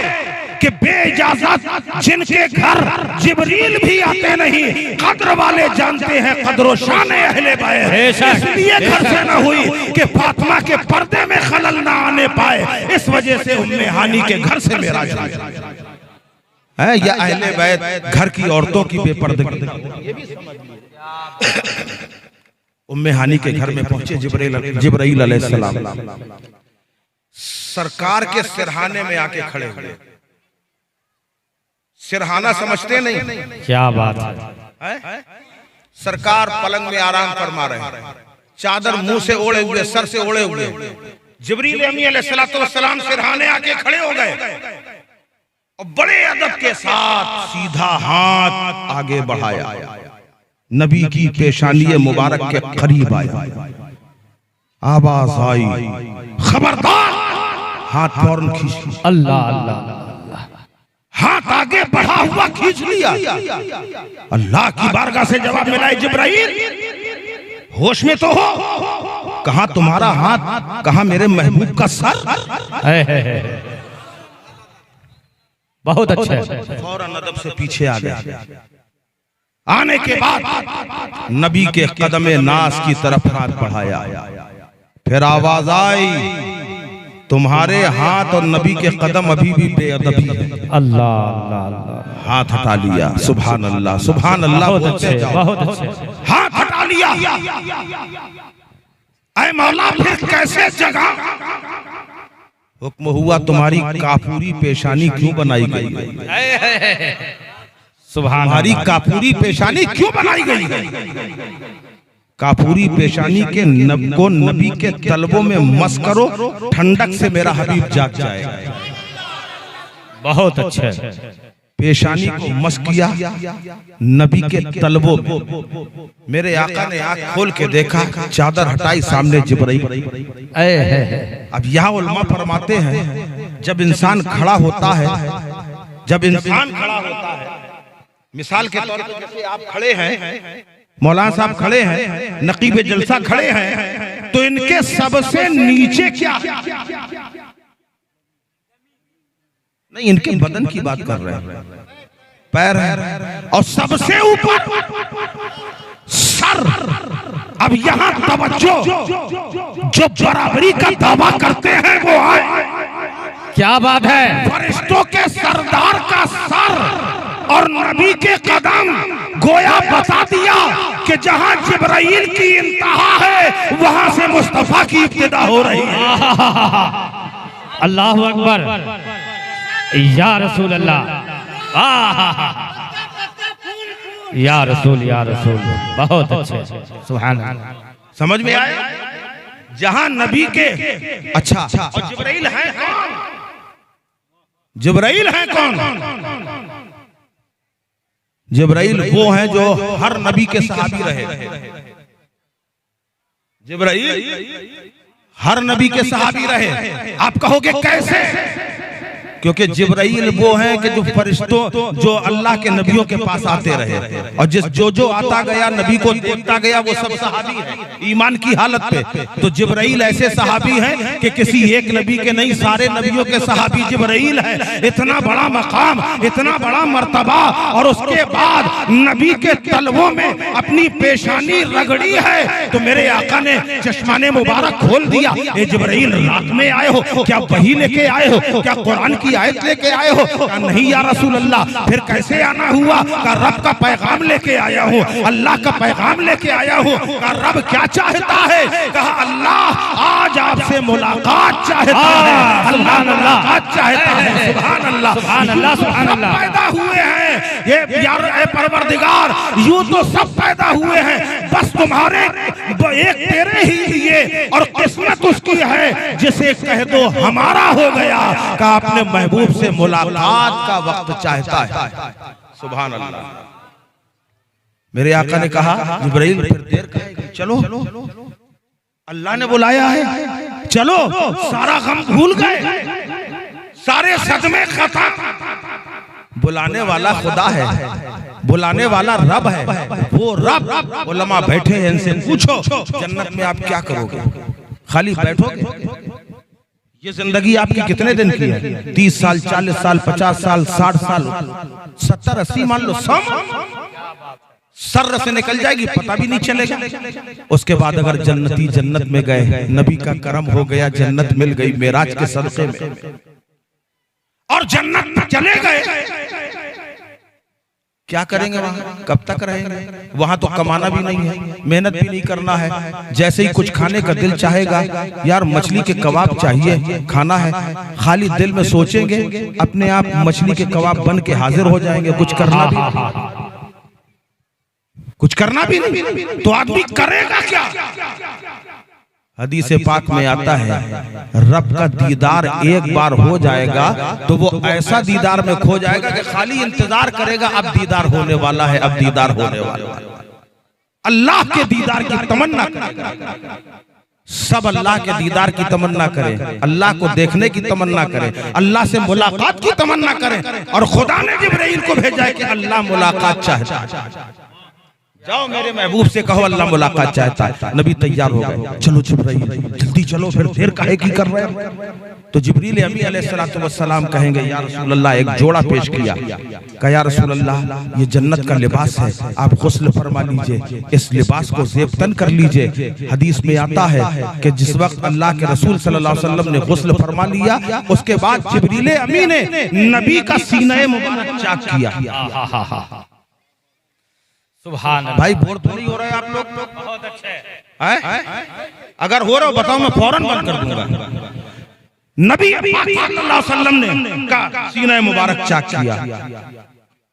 कि बेइजाजत जिनके घर जिब्रील भी आते नहीं, कद्र वाले जानते हैं कद्र शान अहले बैत। इसलिए घर से न हुई कि फातिमा के पर्दे में खलल ना आने पाए, इस वजह से उम्मे हानी के घर से मेराज है। या अहले बैत घर की औरतों की बेपर्दगी। उम्मे हानी के घर में पहुंचे जिब्राइल अलैहिस्सलाम, सरकार के सिरहाने में आके खड़े हुए। सिरहाना समझते नहीं? क्या बात है। सरकार पलंग में आराम फरमा रहे हैं, चादर मुंह से ओढ़े हुए, सर से ओढ़े हुए। जिब्रील अमीन अलैहिस्सलातु वस्सलाम सिरहाने आके खड़े हो गए और बड़े अदब के साथ सीधा हाथ आगे बढ़ाया, नबी की पेशानी मुबारक के करीब आया। आवाज आई खबरदार, हाथ फौरन खींच। अल्लाह अल्लाह, हाथ आगे बढ़ा हुआ खींच लिया। अल्लाह की बारगाह से जवाब मिला, जिब्राइल होश में तो हो? कहां तुम्हारा हाथ, कहां मेरे महबूब का सर? बहुत अच्छे। फौरन अदब से पीछे आ गया। आने के बाद नबी के कदमे नास की तरफ हाथ बढ़ाया। फिर आवाज आई तुम्हारे हाथ और नबी के कदम अभी भी बेअदबी है। अल्लाह अल्लाह अल्लाह। हाथ हटा लिया, सुभान अल्लाह सुभान अल्लाह बोलते जाओ। बहुत अच्छे। हाथ हटा लिया, ऐ मौला फिर कैसे जगा? हुक्म हुआ तुम्हारी काफूरी पेशानी क्यों बनाई गई? सुभान तुम्हारी काफूरी पेशानी क्यों बनाई गई? काफूरी पेशानी के को नबी के तलबों में मस करो, ठंडक से मेरा हबीब जाग जाएगा। बहुत अच्छे। पेशानी को मस किया नबी के तलबों में। मेरे आका ने आंख खोल के देखा, चादर हटाई, सामने जिब्राइल। अब यहाँ उलमा फरमाते हैं जब इंसान खड़ा होता है, जब इंसान खड़ा होता है, मिसाल के तौर पर जैसे आप खड़े हैं, मौलाना साहब खड़े हैं, नकीब जलसा खड़े हैं, तो इनके सबसे नीचे क्या? नहीं, इनके बदन की बात कर रहे हैं, पैर है, और सबसे ऊपर सर। अब यहाँ तवज्जो, जो बराबरी का दावा करते हैं वो आए। क्या बात है? फरिश्तों के सरदार का सर और नबी के कदम, गोया बता दिया कि जहां जिब्राइल की इंतहा है वहां से मुस्तफा की इब्तिदा हो रही है। अल्लाह अकबर, या रसूल अल्लाह, या रसूल या रसूल। बहुत अच्छे, सुभान अल्लाह। समझ में आया? जहां नबी के अच्छा, और जिब्राइल है कौन? जिब्राइल है कौन? जिब्राइल वो हैं जो हर नबी के सहाबी रहे। जिब्राइल हर नबी के सहाबी रहे। आप कहोगे कैसे? क्योंकि जिब्राइल वो हैं कि जो फरिश्तों, जो अल्लाह के नबियों के पास आते रहे, और जो आता गया नबी को देखता गया वो सब सहाबी है ईमान की हालत पे। तो जिब्राइल ऐसे सहाबी हैं कि किसी एक नबी के नहीं, सारे नबियों के सहाबी जिब्राइल है। इतना बड़ा मकाम, इतना बड़ा मर्तबा, और उसके बाद नबी के तलवों में अपनी पेशानी रगड़ी है। तो मेरे आका ने चश्माने मुबारक खोल दिया, ये जिब्राइल रात में आए हो क्या? वही लेके आए हो क्या? कुरान की आयत लेके आए हो? नहीं या रसूल अल्लाह। फिर कैसे आना हुआ? का रब का पैगाम लेके आया हूँ, अल्लाह का पैगाम लेके आया हूँ। का रब क्या चाहता है? कहा अल्लाह आज आपसे मुलाकात चाहता है। अल्लाह मुलाकात चाहता है। सुभान अल्लाह सुभान अल्लाह सुभान अल्लाह। पैदा हुए हैं ये यार, ए परवरदिगार, यूं तो सब पैदा हुए हैं, बस तुम्हारे एक तेरे ही लिए, और किस्मत उसकी है जिसे कह दो हमारा हो गया। का अपने महबूब से मुलाकात का वक्त चाहता है। सुभान अल्लाह। मेरे आका ने कहा जिब्राइल फिर देर करेगा, चलो अल्लाह ने बुलाया है, चलो। सारा गम भूल गए, सारे सदमे खत्म। बुलाने वाला खुदा है, बुलाने वाला रब है। वो रब, उलमा बैठे हैं, इनसे पूछो जन्नत में आप क्या करोगे? खाली बैठोगे? ये जिंदगी आपकी कितने दिन की है? 30 साल, 40 साल, 50 साल, 60 साल, 70, 80 मान लो, सर से निकल जाएगी, पता भी नहीं चलेगा। उसके बाद अगर जन्नती जन्नत में गए, नबी का करम हो गया, जन्नत मिल गई मेराज के सदक़े में, और जन्नत में चले गए, क्या करेंगे वहां? कब तक रहेंगे वहां? तो कमाना भी नहीं है, मेहनत भी नहीं करना है। जैसे ही कुछ खाने का दिल चाहेगा, यार मछली के कबाब चाहिए, खाना है, खाली दिल में सोचेंगे, अपने आप मछली के कबाब बन के हाजिर हो जाएंगे। कुछ करना भी नहीं, तो आदमी करेगा क्या? हदीस पाक में आता है रब का दीदार एक बार हो जाएगा तो वो ऐसा दीदार में खो जाएगा कि खाली इंतजार करेगा, अब दीदार होने वाला है, अब दीदार होने वाला है। अल्लाह के दीदार की तमन्ना करेगा, सब अल्लाह के दीदार की तमन्ना करें, अल्लाह को देखने की तमन्ना करें, अल्लाह से मुलाकात की तमन्ना करें। और खुदा ने जिब्राइल को भेजा है कि अल्लाह मुलाकात चाहता है। जाओ मेरे महबूब से कहो अल्लाह मुलाकात चाहता है। नबी तैयार हो गए, चलो जिब्रील जल्दी चलो, फिर देर काहे की कर रहे हैं। तो जिब्रील अमीन अलैहिस्सलातु वस्सलाम कहेंगे या रसूल अल्लाह, एक जोड़ा पेश किया, कहा या रसूल अल्लाह ये जन्नत का लिबास है, आप गुस्ल फरमा लीजिए, इस लिबास को ज़ेबतन कर लीजिए। हदीस में आता है कि जिस वक्त अल्लाह के रसूल सल्लल्लाहु अलैहि वसल्लम ने गुस्ल फरमा लिया, उसके बाद जिब्रील अमीन ने नबी का सीना मुबारक चाक किया। सुभान भाई बोर तो नहीं हो रहे आप लोग? बहुत अच्छे। अगर हो रहा हो बताओ, मैं फौरन बंद कर दूंगा। नबी पाक सल्लल्लाहु अलैहि वसल्लम ने का सीना मुबारक चाक किया,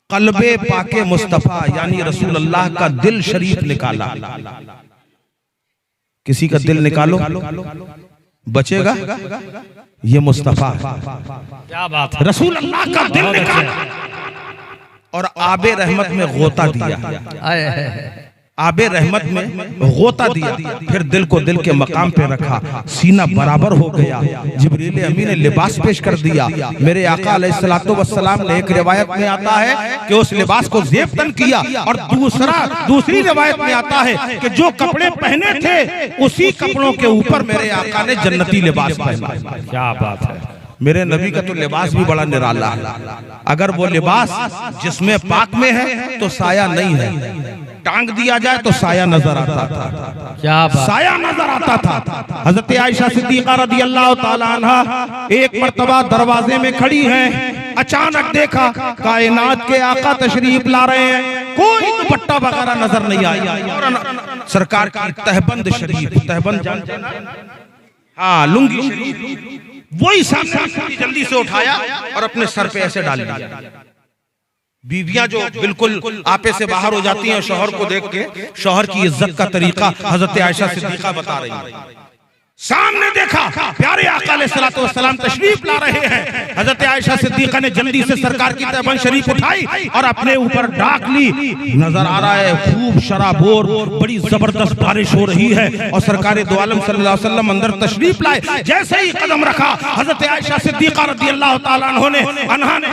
कल्बे पाके मुस्तफा यानी रसूल अल्लाह का दिल शरीफ निकाला। किसी का दिल निकालो बचेगा, ये मुस्तफा, क्या बात है, रसूल अल्लाह का दिल निकाला और आबे रहमत में गोता दिया। आबे रहमत में गोता दिया, फिर दिल को दिल के मकाम पे रखा, सीना बराबर हो गया। जिब्रील अमीन ने लिबास पेश कर दिया। मेरे आका अलैहिस्सलातु वस्सलाम ने, एक रिवायत में आता है कि उस लिबास को ज़ेबतन किया, और दूसरी रिवायत में आता है कि जो कपड़े पहने थे उसी कपड़ों के ऊपर मेरे आका ने जन्नती लिबास पहना। क्या बात है। मेरे नबी का तो लिबास भी बड़ा निराला है। अगर वो लिबास जिसमें पाक में है तो साया नहीं है, टांग दिया जाए तो साया नजर आता था। क्या बात, साया नजर आता था। हजरत आयशा सिद्दीका रदियल्लाहु ताला अन्हा एक मर्तबा दरवाजे में खड़ी हैं, अचानक देखा कायनात के आका तशरीफ ला रहे हैं, कोई दुपट्टा वगैरह नजर नहीं आया। सरकार की तहबंद शरीफ, तहबंद जानते हैं ना? हाँ, लुंगी शरीफ, वही सामने जल्दी से उठाया और अपने सर पे ऐसे डाल दिया। बीवियां जो बिल्कुल आपे से बाहर हो जाती हैं शौहर को देख के, शौहर की इज्जत का तरीका हजरत आयशा सिद्दीका बता रही है। सामने देखा प्यारे आका अलैहिस्सलातु वस्सलाम तशरीफ ला रहे हैं। हजरत आयशा सिद्दीका ने जल्दी से सरकार की तहबंद शरीफ उठाई और अपने ऊपर ढाक ली। नजर आ रहा है खूब शराबोर, बड़ी जबरदस्त बारिश हो रही है और सरकार दो आलम सल्लल्लाहु अलैहि वसल्लम अंदर तशरीफ लाए। जैसे ही कदम रखा हजरत आयशा सिद्दीका रदियल्लाहु ताला अन्हा ने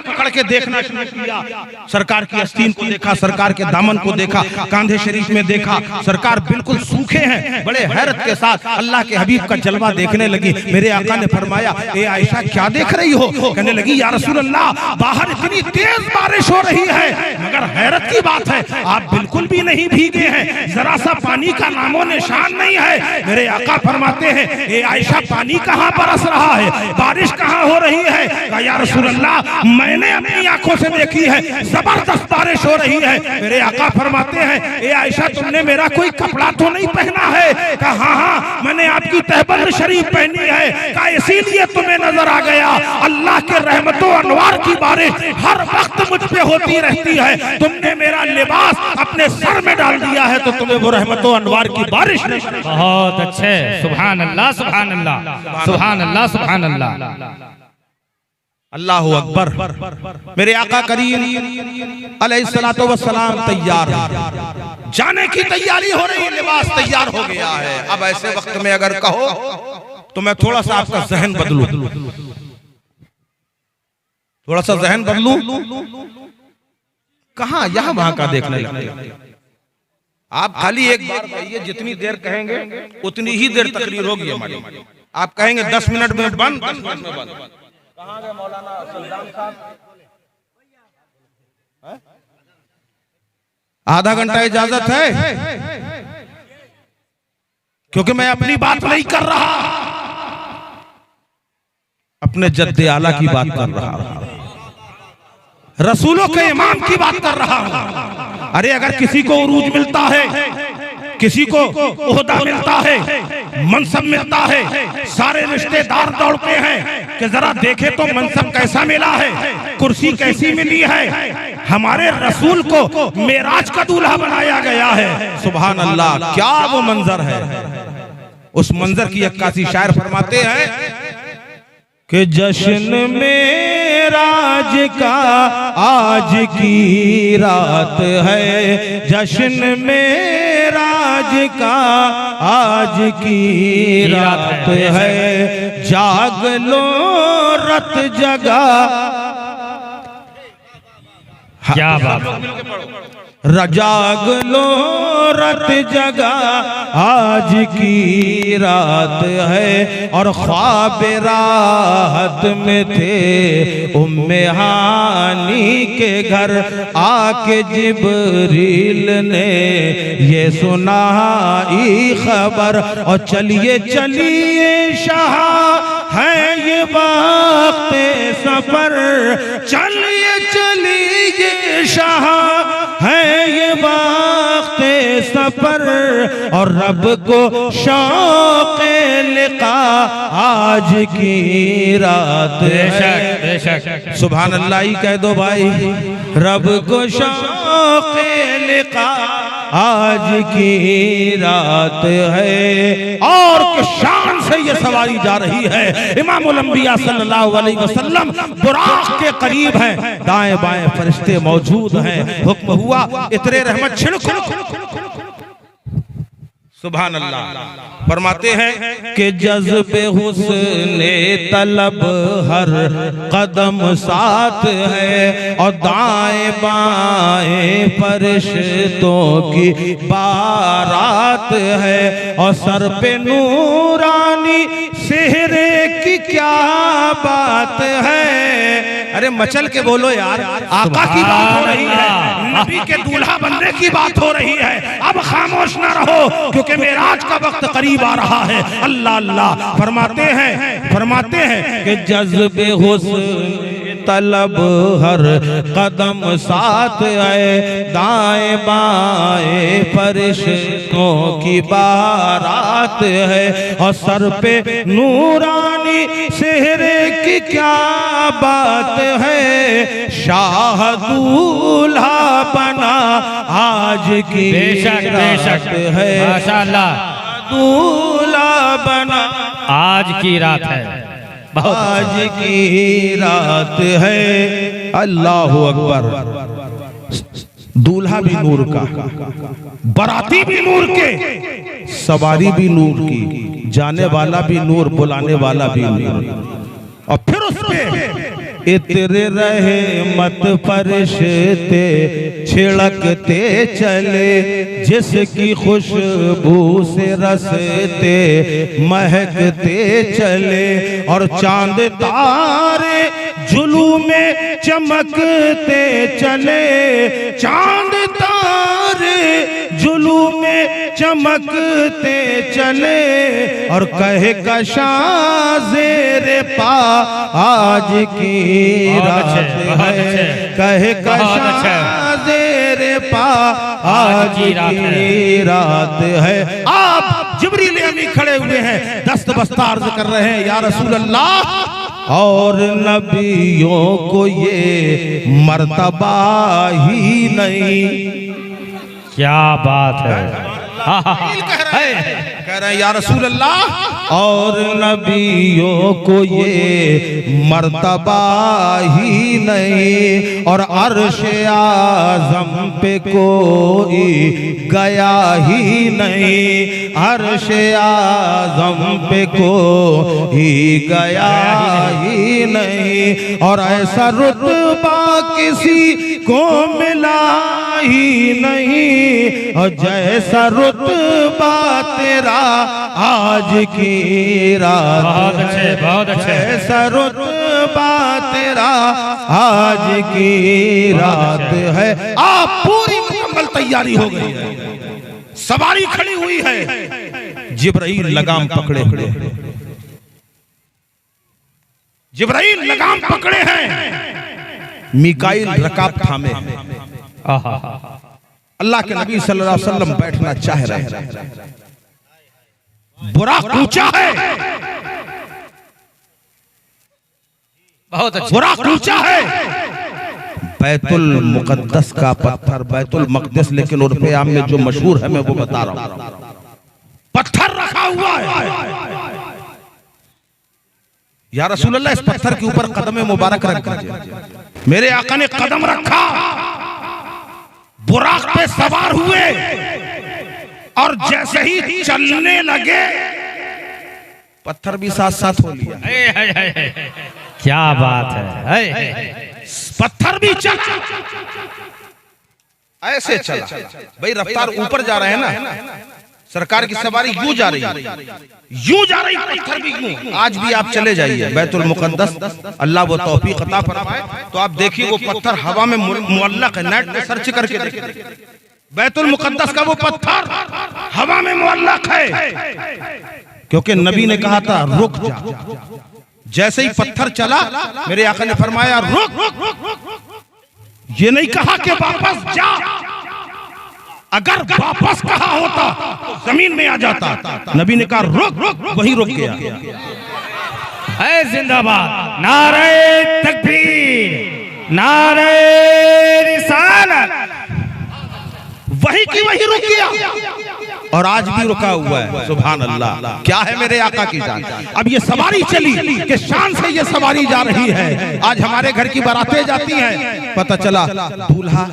पकड़ के देखना शुरू किया। सरकार की आस्तीन को देखा, सरकार के दामन को देखा, कांधे शरीफ में देखा, सरकार बिल्कुल सूखे हैं। बड़े हैरत के साथ अल्लाह के हबीब का जलवा देखने लगी। मेरे आका ने फरमाया, ए आयशा क्या देख रही हो? कहने लगी, या रसूल अल्लाह, बाहर इतनी तेज बारिश हो रही है, मगर हैरत की बात है आप बिल्कुल भी नहीं भीगे हैं, जरा सा पानी का नामो निशान नहीं है। मेरे आका फरमाते हैं, ए आयशा पानी कहाँ बरस रहा है, बारिश कहाँ हो रही है? कहा, या रसूल अल्लाह, मैंने अपनी आंखों से देखी है, जबरदस्त बारिश हो रही है। मेरे आका फरमाते हैं, ए आयशा तुमने मेरा कोई कपड़ा तो नहीं पहना है? कहा, हाँ हाँ मैंने आपकी तहबंद शरीफ पहनी है। कहा, इसीलिए तुम्हें नजर आ गया। अल्लाह के रहमतों अनवार की बारिश हर वक्त मुझ पे होती रहती है, तुमने मेरा लिबास अपने सर में डाल दिया है तो तुम्हें वो रहमतों अनवार की बारिश। बहुत अच्छे, सुभान अल्लाह, सुभान अल्लाह, सुभान अल्लाह, सुभान अल्लाह, अल्लाहु अकबर। मेरे आका करीम अलैहिस्सलातु वस्सलाम तैयार हैं, जाने की तैयारी हो रही है, लिबास तैयार हो गया है। अब ऐसे वक्त में अगर कहो तो मैं थोड़ा सा आपका जहन बदलूं, थोड़ा सा जहन बदलूं, कहां यहां वहां का देखने लगते। आप खाली एक बार कहिए, जितनी देर कहेंगे उतनी ही देर तकरीर होगी हमारी। आप कहेंगे 10 मिनट में बंद, 10 मिनट में बंद। कहां गए मौलाना सुल्तान साहब? आधा घंटा इजाजत है, क्योंकि मैं अपनी बात नहीं कर रहा, अपने जद्दे आला की बात कर रहा हूं, रसूलों के इमाम की बात कर रहा हूं। अरे अगर किसी को उरूज मिलता है, किसी को ओहदा मिलता है, मनसब मिलता है, सारे रिश्तेदार दौड़ते हैं कि जरा देखे तो मनसब कैसा मिला है, कुर्सी कैसी मिली है। हमारे रसूल को मेराज का दूल्हा बनाया गया है। सुभान अल्लाह, क्या वो मंजर है। उस मंजर की अक्कासी शायर फरमाते हैं कि जश्न मेराज का आज की रात है, जश्न मेराज का आज की रात है, जाग लो रत जगा। क्या बात, रजाग लो रत जगा आज की रात है, और ख्वाब राहत में थे उम्मे हानी के घर आके जिब्रील ने ये सुनाई खबर। और चलिए चलिए शाह है ये वक्त सफर, चलिए चलिए शाह है ये वक्त सफर, और रब को शौक़ लिक़ा आज की रात है। बेशक सुभान अल्लाह ही कह दो भाई, रब को शौक़ लिक़ा आज की रात है। और शान से ये सवारी जा रही है, इमामुल अंबिया सल्लल्लाहु अलैहि वसल्लम बुराक के करीब हैं, दाएं बाएं फरिश्ते मौजूद हैं। हुक्म हुआ इतरे रहमत छिड़को। सुभान अल्लाह। फरमाते हैं कि जज्बे हुस्ने तलब हर कदम साथ है, और दाएं बाएं फरिश्तों की बारात है, और सर पे नूरानी सेहरे की क्या बात है। अरे मचल के बोलो यार, आका की बात हो रही है, नबी के दूल्हा बनने की बात हो रही है। अब खामोश ना रहो क्योंकि मेराज का वक्त करीब आ रहा है। अल्लाह अल्लाह। फरमाते हैं कि जज्बे हुस्न तलब हर कदम साथ आए, दाएं बाएं फरिश्तों की बारात है, और सर पे नूरानी सेहरे की क्या बात है। शाह दूल्हा बना आज की रात है, माशाअल्लाह, दूल्हा बना आज की रात है, आज की रात है। अल्लाह अकबर। दूल्हा भी नूर का, बराती भी नूर के, सवारी भी नूर की, जाने वाला भी नूर, बुलाने वाला भी नूर। और फिर उसपे इतरे रहे मत फरिश्ते छिड़कते चले, जिसकी खुशबू से रसते महकते चले, और चांद तारे जुलू में चमकते चले, चांद तारे जुलू में चमकते चले, और कहे कशा ज़ेरे पा आज की रात है, कहे कशा ज़ेरे पा आज की रात है। आप जिब्रील अमी खड़े हुए हैं, दस्त बस्ता अर्ज कर रहे हैं, या रसूल अल्लाह, और नबियों को ये मर्तबा ही नहीं। क्या बात है। कह रहे हैं या रसूल अल्लाह, और नबियों को ये मर्तबा ही नहीं, और अर्श आज़म पे कोई गया ही नहीं, अर्श आज़म पे कोई गया ही नहीं, और ऐसा रुतबा किसी को मिला ही नहीं, और जैसा रुतबा तेरा आज की रात है, बहुत अच्छे। जैसा रुतबा तेरा आज की रात है। आप पूरी मुकम्मल तैयारी हो गई है, सवारी खड़ी हुई है, जिब्राइल लगाम पकड़े हुए, जिब्राइल लगाम पकड़े हैं, मीकाईल रकाब थामे। अल्लाह के नबी सल्लल्लाहु अलैहि वसल्लम बैठना चाह रहे हैं, बुराक ऊंचा है, बहुत अच्छा, बुराक ऊंचा है, बैतुल मुकद्दस का पत्थर, बैतुल मक़दिस, लेकिन उर्फ़े आम में जो मशहूर है मैं वो बता रहा हूं, पत्थर रखा हुआ है। या रसूल अल्लाह, इस पत्थर के ऊपर कदम मुबारक रख दीजिए। मेरे आका ने कदम रखा, बुराक पे सवार हुए, और जैसे ही चलने लगे पत्थर भी साथ साथ हो लिया। क्या बात है। पत्थर भी चल, ऐसे चला भाई, रफ्तार ऊपर जा रहे हैं ना, सरकार की सवारी यूं जा रही है, यूं जा रही, पत्थर भी यूं। आज भी आप चले जाइए बैतुल मुकद्दस, अल्लाह वो तौफीक अता फरमाए, तो आप देखिए वो पत्थर हवा में मुअल्लक है। नेट पे सर्च करके देखिए, बैतुल मुकद्दस का वो पत्थर हवा में मुअल्लक है, क्योंकि नबी ने कहा था रुक जा। जैसे ही पत्थर चला, मेरे आका ने फरमाया रुक। ये नहीं कहा कि वापस जा, अगर वापस कहा होता तो जमीन में आ जाता। नबी ने कहा रुक, वही रुक गया। है जिंदाबाद, नारे तकबीर, नारे रिसालत, वही की वही रुक गया और आज भी रुका हुआ है। सुभान अल्लाह, क्या है मेरे आका की शान। अब ये सवारी चली कि शान से ये सवारी जा रही है। आज हमारे घर की बारातें जाती हैं, पता चला दूल्हा,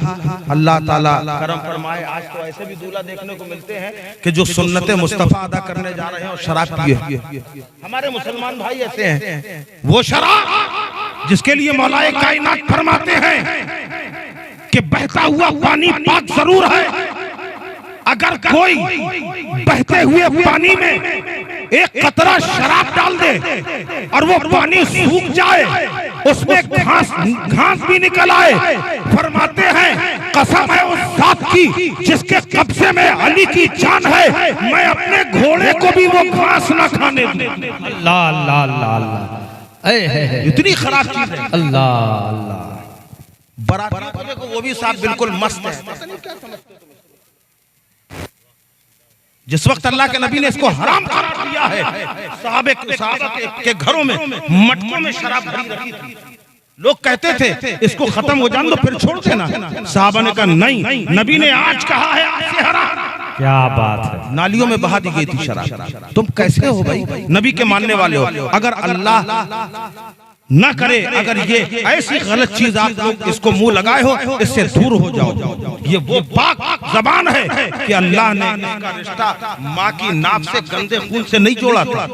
अल्लाह ताला करम फरमाए, आज तो ऐसे भी दूल्हा देखने को मिलते हैं कि जो सुन्नत मुस्तफा अदा करने जा रहे हैं और शराब पिए। हमारे मुसलमान भाई ऐसे हैं, वो शराब जिसके लिए मौलाए कायनात फरमाते हैं कि बहता हुआ पानी पाक जरूर है, अगर कोई बहते हुए पानी में एक कतरा शराब डाल दे और वो पानी सूख जाए, उसमें घास भी निकल आए, फरमाते हैं कसम है उस जात की जिसके कब्जे में अली की जान है, मैं अपने घोड़े को भी वो घास न खाने दूं। अल्लाह अल्लाह अल्लाह, इतनी खराब चीज है। अल्लाह अल्लाह। बाराती को वो भी साथ बिल्कुल मस्त है। जिस वक्त अल्लाह के नबी ने इसको हराम करार दिया है, साहबे के घरों में मटकों में शराब भरी रखी थी। लोग कहते थे इसको खत्म हो जाने दो फिर छोड़ देना। साहबा ने कहा नहीं, नबी ने आज कहा है आज से हराम। क्या बात है, नालियों में बहा दी गई थी शराब। तुम कैसे हो भाई, नबी के मानने वाले हो। अगर अल्लाह ना करे, अगर ये ऐसी गलत चीज आप लोग इसको मुंह लगाए हो, इससे दूर हो जाओ। ये वो पाक जबान है कि अल्लाह ने इसका रिश्ता माँ की नाप से गंदे खून से नहीं जोड़ा था।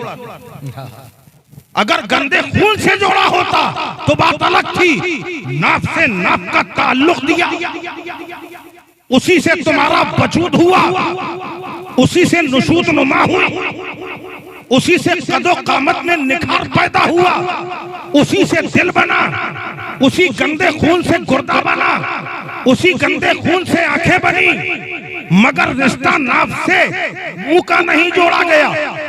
अगर गंदे खून से जोड़ा होता तो बात अलग थी। नाप से नाप का ताल्लुक दिया, उसी से तुम्हारा वजूद हुआ, उसी से नुशूत नुमा हुई, उसी से कदो कामत में निखार पैदा हुआ, उसी से दिल बना, उसी गंदे खून से गुर्दा बना, उसी गंदे खून से आंखें बनी। मगर रिश्ता नाप से मुंह का नहीं जोड़ा गया,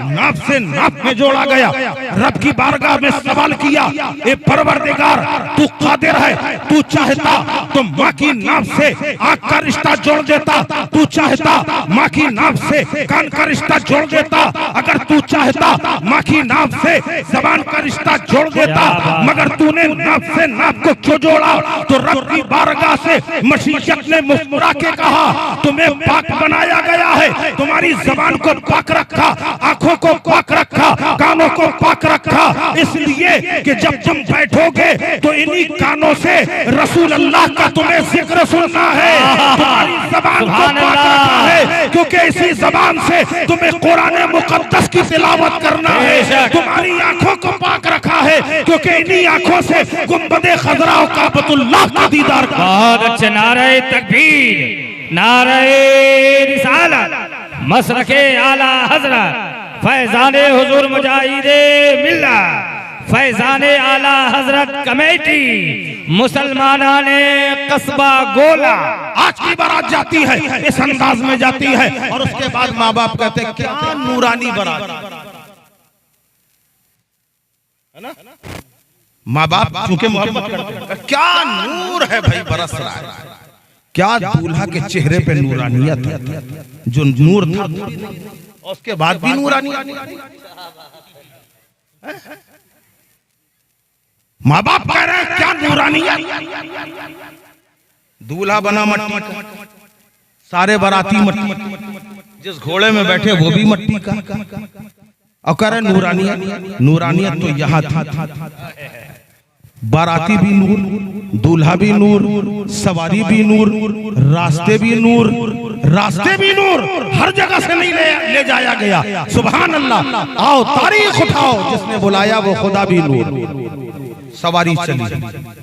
नाप से नाप में जोड़ा गया। रब की बारगाह में सवाल किया, ए परवरदिगार तू कादिर है, तू चाहता तो माँ की नाप से आंख का रिश्ता जोड़ देता, तू चाहता माँ की नाप से कान का रिश्ता जोड़ देता, अगर तू चाहता माँ की नाप से जबान का रिश्ता जोड़ देता, मगर तूने नाप से नाप को क्यों जोड़ा? तो रब की बारगाह से मशीयत ने मुस्कुरा के कहा तुम्हें पाक बनाया गया है, तुम्हारी जबान को पाक रखा, आंखों को पाक रखा, कानों को पाक रखा, इसलिए कि जब तुम बैठोगे तो इन्हीं कानों से रसूल अल्लाह का तुम्हें जिक्र सुनना है। तुम्हारी जबान को पाक रखा है क्योंकि इसी जबान से तुम्हें कुरान मुकद्दस की तिलावत करना है। तुम्हारी आंखों को पाक रखा है क्योंकि इन्हीं आंखों से गुंबदे खजरा और काबतुल्लाह का दीदार करना। बहुत अच्छे, नारे तकबीर, नारे रिसालत, मसरके आला हजरत फैजाने हुजूर मुजाहिदे मिल्लत, फैजाने आला हजरत कमेटी मुसलमानाने कस्बा गोला। आज की बारात जाती है इस अंदाज में जाती है और उसके बाद माँ बाप कहते हैं क्या नूरानी बारात है ना। माँ बाप चूंकि मोहब्बत करते हैं, क्या नूर है भाई बरस रहा है, क्या दूल्हा के चेहरे पे नूरानियत है, जो नूर था उसके बाद भी नूरानियत। माँ बाप कह रहे हैं क्या नूरानियत। दूल्हा बना मट्टी का, सारे बाराती मट्टी, जिस घोड़े में बैठे वो भी मट्टी का, और कह रहे नूरानियत। नूरानियत तो यहाँ था, बाराती भी नूर, दूल्हा भी नूर, सवारी भी नूर, रास्ते भी नूर, रास्ते भी नूर, हर जगह से नहीं ले जाया गया। सुभान अल्लाह। आओ तारीख उठाओ, जिसने बुलाया वो खुदा भी नूर। सवारी चली,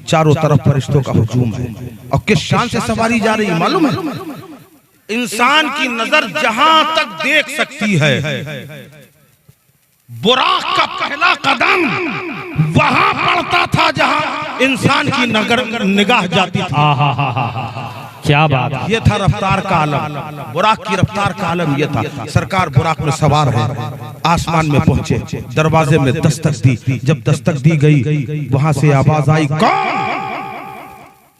चारों तरफ फरिश्तों का हुजूम है, और किस शान से सवारी जा रही मालूम है? इंसान की नजर जहां तक देख सकती है, बुराक का पहला कदम वहां पड़ता था जहां इंसान की निगाह जाती थी। क्या बात है। ये था रफ्तार का आलम, बुराक की रफ्तार का आलम ये था। सरकार बुराक में सवार है, आसमान में पहुंचे, दरवाजे में दस्तक दी। जब दस्तक दी गई, वहां से आवाज आई, कौन?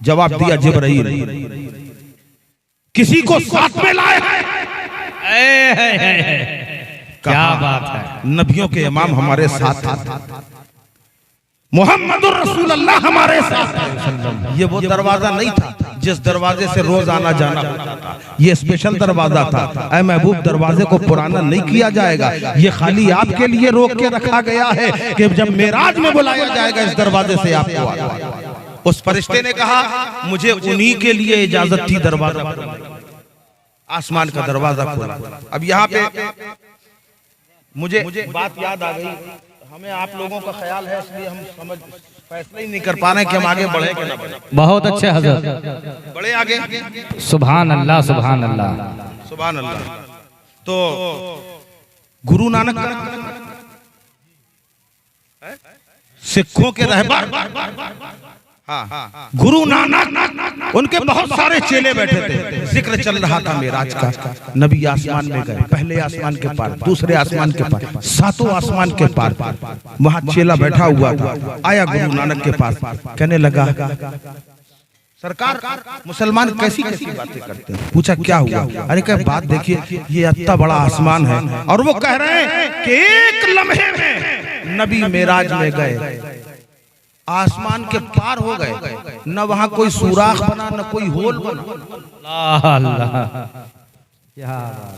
जवाब दिया, जिब्राइल। किसी को साथ में लाए हैं? क्या बात है। नबियों के इमाम हमारे साथ था, मुहम्मदुर रसूलुल्लाह हमारे साथ था। ये वो दरवाजा नहीं था जिस दरवाजे से रोज आना जाना होता था। ये स्पेशल दरवाजा था। ऐ महबूब, दरवाजे को पुराना नहीं किया जाएगा, ये खाली आपके लिए रोक के रखा गया है कि जब मेराज में बुलाया जाएगा इस दरवाजे से आपको आना। उस फरिश्ते ने कहा, मुझे उन्हीं के लिए इजाजत थी दरवाजा। आसमान का दरवाजा खोला। अब यहाँ पे मुझे बात याद आ गई। हमें आप लोगों का ख्याल है, इसलिए हम फैसला ही नहीं कर पा रहे कि हम आगे बढ़े कि ना बढ़े। बहुत अच्छे हजरत, बढ़े आगे। सुभान अल्लाह, सुभान अल्लाह, सुभान अल्लाह। तो गुरु नानक सिखों के रहबर, हाँ, गुरु नानक, उनके बहुत सारे चेले बैठे थे। जिक्र चल रहा था मेराज का। नबी आसमान में गए, पहले आसमान के पार, दूसरे आसमान के पार, सातों आसमान के पार। वहां चेला बैठा हुआ था, आया गुरु नानक के पास, कहने लगा, सरकार मुसलमान कैसी कैसी बातें करते हैं। पूछा क्या हुआ? अरे क्या बात, देखिए ये इतना बड़ा आसमान है और वो कह रहे हैं कि एक लम्हे में नबी मेराज में गए, आसमान के पार हो गए, न वहां कोई सुराख बना, न कोई होल बना।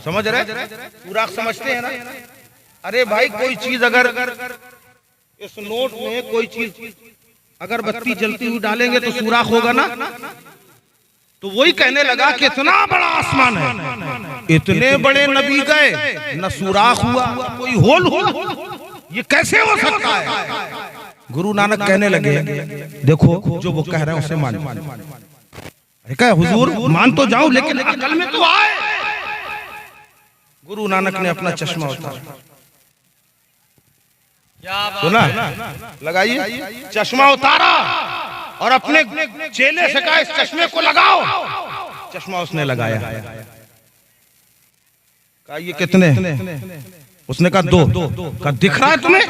समझ रहे? सुराख समझते हैं ना? अरे भाई, कोई चीज अगर इस नोट में कोई चीज अगर बत्ती जलती हुई डालेंगे तो सुराख होगा ना। तो वही कहने लगा कि इतना बड़ा आसमान है, इतने बड़े नबी गए, न सुराख हुआ, कोई होल हुआ, ये कैसे हो सकता है? गुरु नानक कहने लगे, देखो जो वो कह रहे हैं उसे मान। अरे क्या हुजूर, मान तो जाऊं, लेकिन अकल में तो आए। गुरु नानक ने अपना चश्मा उतारा, सुना, लगाइए, चश्मा उतारा और अपने चेले से कहा, इस चश्मे को लगाओ। चश्मा उसने लगाया। कहा ये कितने? उसने कहा 2। कहा दिख रहा है तुम्हें?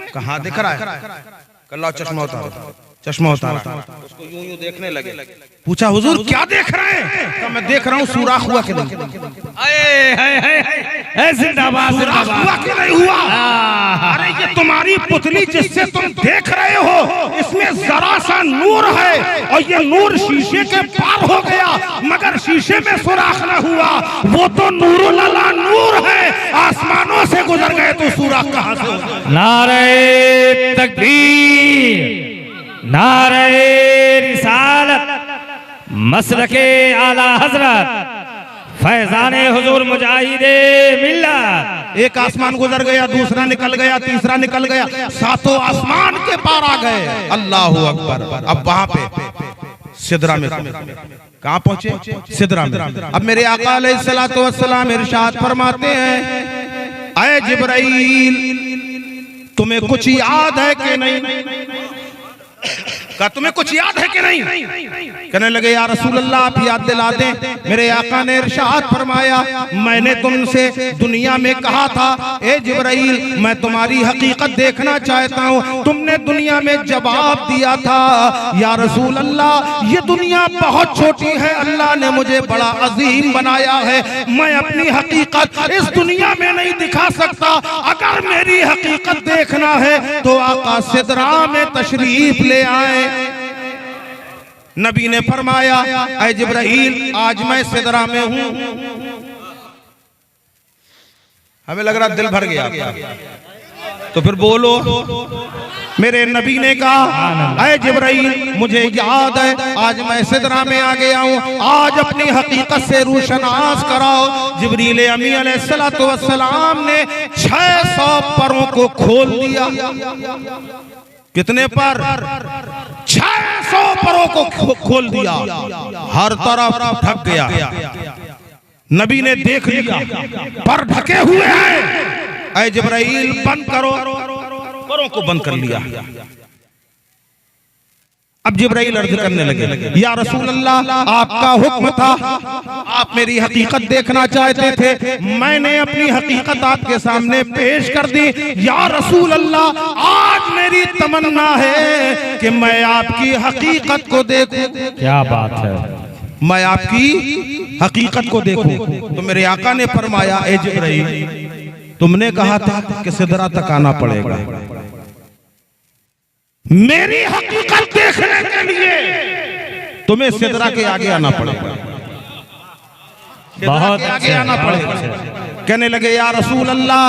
कहा दिख रहा है। कल्ला चश्मा उतारा। चश्मा उतारा, उसको यूं यूं देखने लगे। पूछा, हुजूर क्या देख रहे हैं? कहा मैं देख रहा हूँ सुराख हुआ कि नहीं। जिंदाबाद, सुराख हुआ कि नहीं हुआ? अरे ये तुम्हारी पुतली जिससे तुम देख रहे हो, इसमें जरा सा नूर है और ये नूर शीशे के पार हो गया, मगर शीशे में सुराख न हुआ। वो तो नूरुल अला नूर है, आसमानों से गुजर गए तो सुराख कहां से होगा? नारे तकबीर, नारे रिसालत, मसलके आला हजरत, फैजाने हुजूर मुजाहिदे मिल्लत। एक आसमान गुजर गया, दूसरा निकल गया, तीसरा निकल गया, सातों आसमान के पार आ गए। अल्लाहु अकबर। अब वहां पे सिदरा में, कहां पहुंचे? सिदरा में। अब मेरे आका अलैहिस्सलातु वस्सलाम इरशाद फरमाते हैं, ऐ जिब्राइल, तुम्हें कुछ याद है कि नहीं? क्या तुम्हें कुछ याद है कि नहीं? कहने लगे, या रसूल अल्लाह, आप याद दिला दें। मेरे आका ने इरशाद फरमाया, मैंने तुमसे दुनिया में कहा था, ए जिब्राइल, मैं तुम्हारी हकीकत देखना चाहता हूँ। तुमने दुनिया में जवाब दिया था, या रसूल अल्लाह, ये दुनिया बहुत छोटी है, अल्लाह ने मुझे बड़ा अजीम बनाया है, मैं अपनी हकीकत इस दुनिया में नहीं दिखा सकता। अगर मेरी हकीकत देखना है तो आका सिदरा में तशरीफ ले आए। नबी ने फरमाया, ऐ जिब्राइल, आज मैं सिदरा में हूं। हमें लग रहा दिल भर गया, तो फिर बोलो, मेरे नबी ने कहा, ऐ जिब्राइल मुझे याद है आज मैं सिदरा में आ गया हूँ, आज अपनी हकीकत से रोशनास कराओ। जिब्रील अमी अलैहिस्सलातु वस्सलाम ने 600 परों को खोल दिया। कितने पर? 600 परों को खोल दिया, हर तरफ ढक गया। नबी ने देख लिया पर ढके हुए हैं, ऐ जिब्राइल बंद करो, परों को बंद कर लिया। अब जिब्राइल अर्ज करने लगे, या रसूल अल्लाह आपका हुक्म था, आप मेरी हकीकत देखना चाहते थे, मैंने अपनी हकीकत आपके सामने पेश कर दी। या रसूल अल्लाह आज मेरी तमन्ना है कि मैं आपकी हकीकत को देखूं। क्या बात है, मैं आपकी हकीकत को देखूं। तो मेरे आका ने फरमाया, ए जिब्राइल तुमने कहा था कि सिदरा तक आना पड़ेगा, मेरी हकीकत देखने के लिए तुम्हें सिदरा के आगे आना पड़ेगा, बहुत आगे आना पड़ेगा। कहने लगे, या रसूल अल्लाह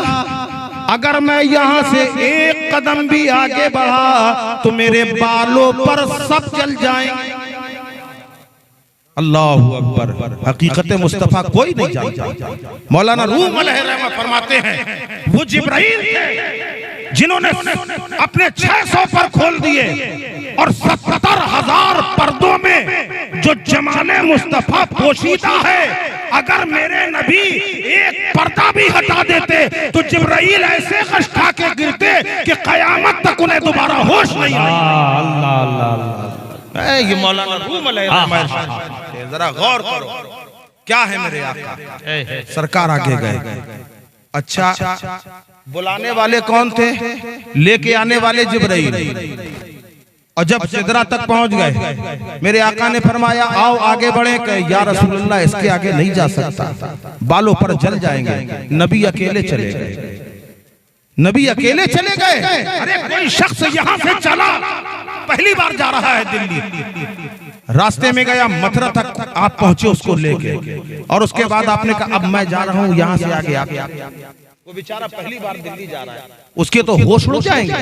अगर मैं यहाँ से एक कदम भी आगे बढ़ा तो मेरे बालों पर सब चल जाएंगे। अल्लाहु अकबर। हकीकत मुस्तफा कोई नहीं जानता। मौलाना रूम अलैहिर्रहमा फरमाते हैं, वो जिब्राइल थे जिन्होंने अपने 600 पर खोल दिए और 70,000 पर्दों में जो जमाने मुस्तफा पोशीदा है, अगर मेरे नबी एक पर्दा भी हटा देते तो जिब्राइल ऐसे कश खा के गिरते कि कयामत तक उन्हें दोबारा होश नहीं आएगी। ये मौलाना रूम अलैहिर्रहमा, जरा गौर करो क्या है मेरे आका। सरकार आगे गए। अच्छा, बुलाने वाले कौन थे? लेके आने वाले जिब्राइल। और जब सिदरा तक पहुंच गए, मेरे आका ने फरमाया, आओ आगे बढ़े। कहे, या रसूलुल्लाह इसके आगे नहीं जा सकता, बालों पर जल जाएंगे। नबी अकेले चले गए। नबी अकेले चले गए। अरे कोई शख्स यहाँ से चला, पहली बार जा रहा है दिल्ली, रास्ते में गया मथुरा तक, आप पहुंचे उसको लेके, और उसके बाद आपने कहा अब मैं जा रहा हूं यहाँ से आगे। वो बेचारा पहली बार दिल्ली जा रहा है, उसके तो होश उड़ जाएंगे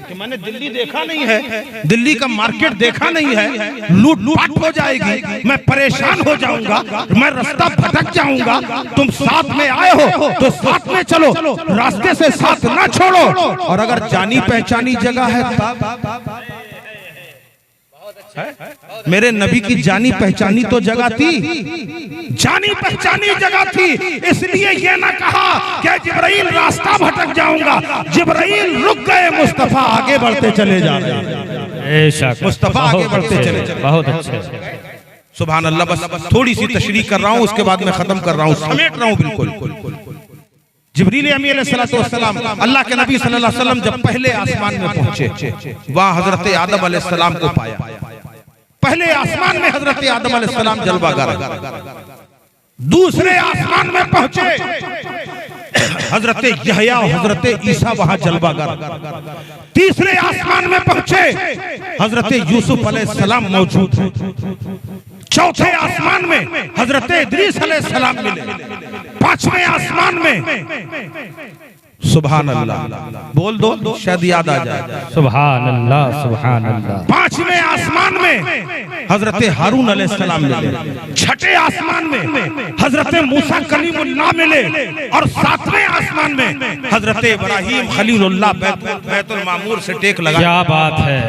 कि मैंने दिल्ली देखा नहीं है, दिल्ली का मार्केट देखा नहीं है, लूट पाट हो जाएगी, मैं परेशान हो जाऊंगा, मैं रास्ता भटक जाऊंगा। तुम साथ में आए हो तो साथ में चलो, रास्ते से साथ ना छोड़ो। और अगर जानी पहचानी जगह है, मेरे नबी की जानी पहचानी तो जगह थी, जानी पहचानी जगह थी, इसलिए ये ना कहा कि जिब्राइल रास्ता भटक जाऊंगा। जिब्राइल रुक गए, मुस्तफा आगे बढ़ते चले जा रहे हैं। मुस्तफा आगे बढ़ते चले, बहुत अच्छे। सुभान अल्लाह। बस थोड़ी सी तशरीह कर रहा हूँ, उसके बाद मैं खत्म कर रहा हूँ, समेट रहा हूँ बिल्कुल। जिब्रील अमी अलैहिस्सलाम, अल्लाह के नबी सल्लल्लाहु अलैहि वसल्लम जब पहले आसमान में पहुंचे, वहां हजरत आदम अलैहिस्सलाम को पाया। पहले आसमान में हजरत आदम अलैहिस्सलाम जलवागर, दूसरे आसमान में पहुंचे हजरत यहया और हजरत ईसा वहां जलवागर, तीसरे आसमान में पहुंचे हजरत यूसुफ अलैहिस्सलाम मौजूद हैं, चौथे आसमान में हजरत इदरीस अलैहिस्सलाम मिले, पांचवें आसमान में सुभान अल्लाह, बोल दो शायद याद आ जाए, सुभान अल्लाह सुभान अल्लाह। पांचवें आसमान में हजरत हारून अलैहिस्सलाम मिले, छठे आसमान में हजरत मूसा कलीमुल्लाह मिले, और सातवें आसमान में हजरत इब्राहीम खलीलुल्लाह बैतुल मामूर से टेक लगा। क्या बात है।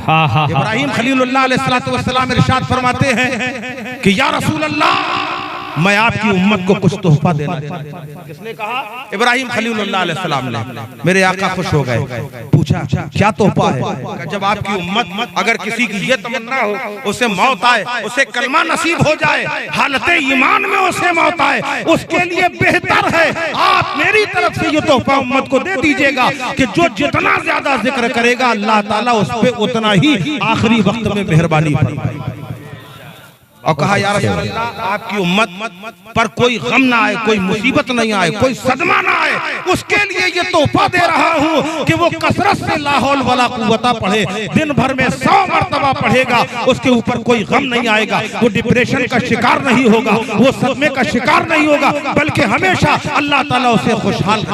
हाँ हाँ, इब्राहीम खलीलुल्लाह अलैहिस्सलाम इरशाद फरमाते हैं कि या रसूल अल्लाह मैं आपकी उम्मत को कुछ तोहफा देना चाहता हूं। किसने कहा? इब्राहीम खलीलुल्लाह अलैहिस्सलाम ने। मेरे आका खुश हो गए, पूछा क्या तोहफा है? जब आपकी उम्मत अगर किसी की ये तमन्ना हो उसे मौत आए, उसे कलमा नसीब हो जाए, हालत ईमान में उसे मौत आए, उसके लिए बेहतर है आप मेरी तरफ से ये तोहफा उम्मत को दे दीजिएगा कि जो जितना ज्यादा जिक्र करेगा अल्लाह ताला उस पर उतना ही आखिरी वक्त में मेहरबानी फरमाएगा। और कहा या रसूल अल्लाह आपकी उम्मत पर कोई गम ना आए, कोई मुसीबत नहीं आए, कोई सदमा ना आए, उसके लिए ये तोहफा दे रहा हूँ कि वो कसरत से ला हौल वला कुव्वता पढ़े, दिन भर में 100 मरतबा पढ़ेगा, उसके ऊपर कोई गम नहीं आएगा, वो डिप्रेशन का शिकार नहीं होगा, वो सदमे का शिकार नहीं होगा, बल्कि हमेशा अल्लाह ताला उसे खुशहाल।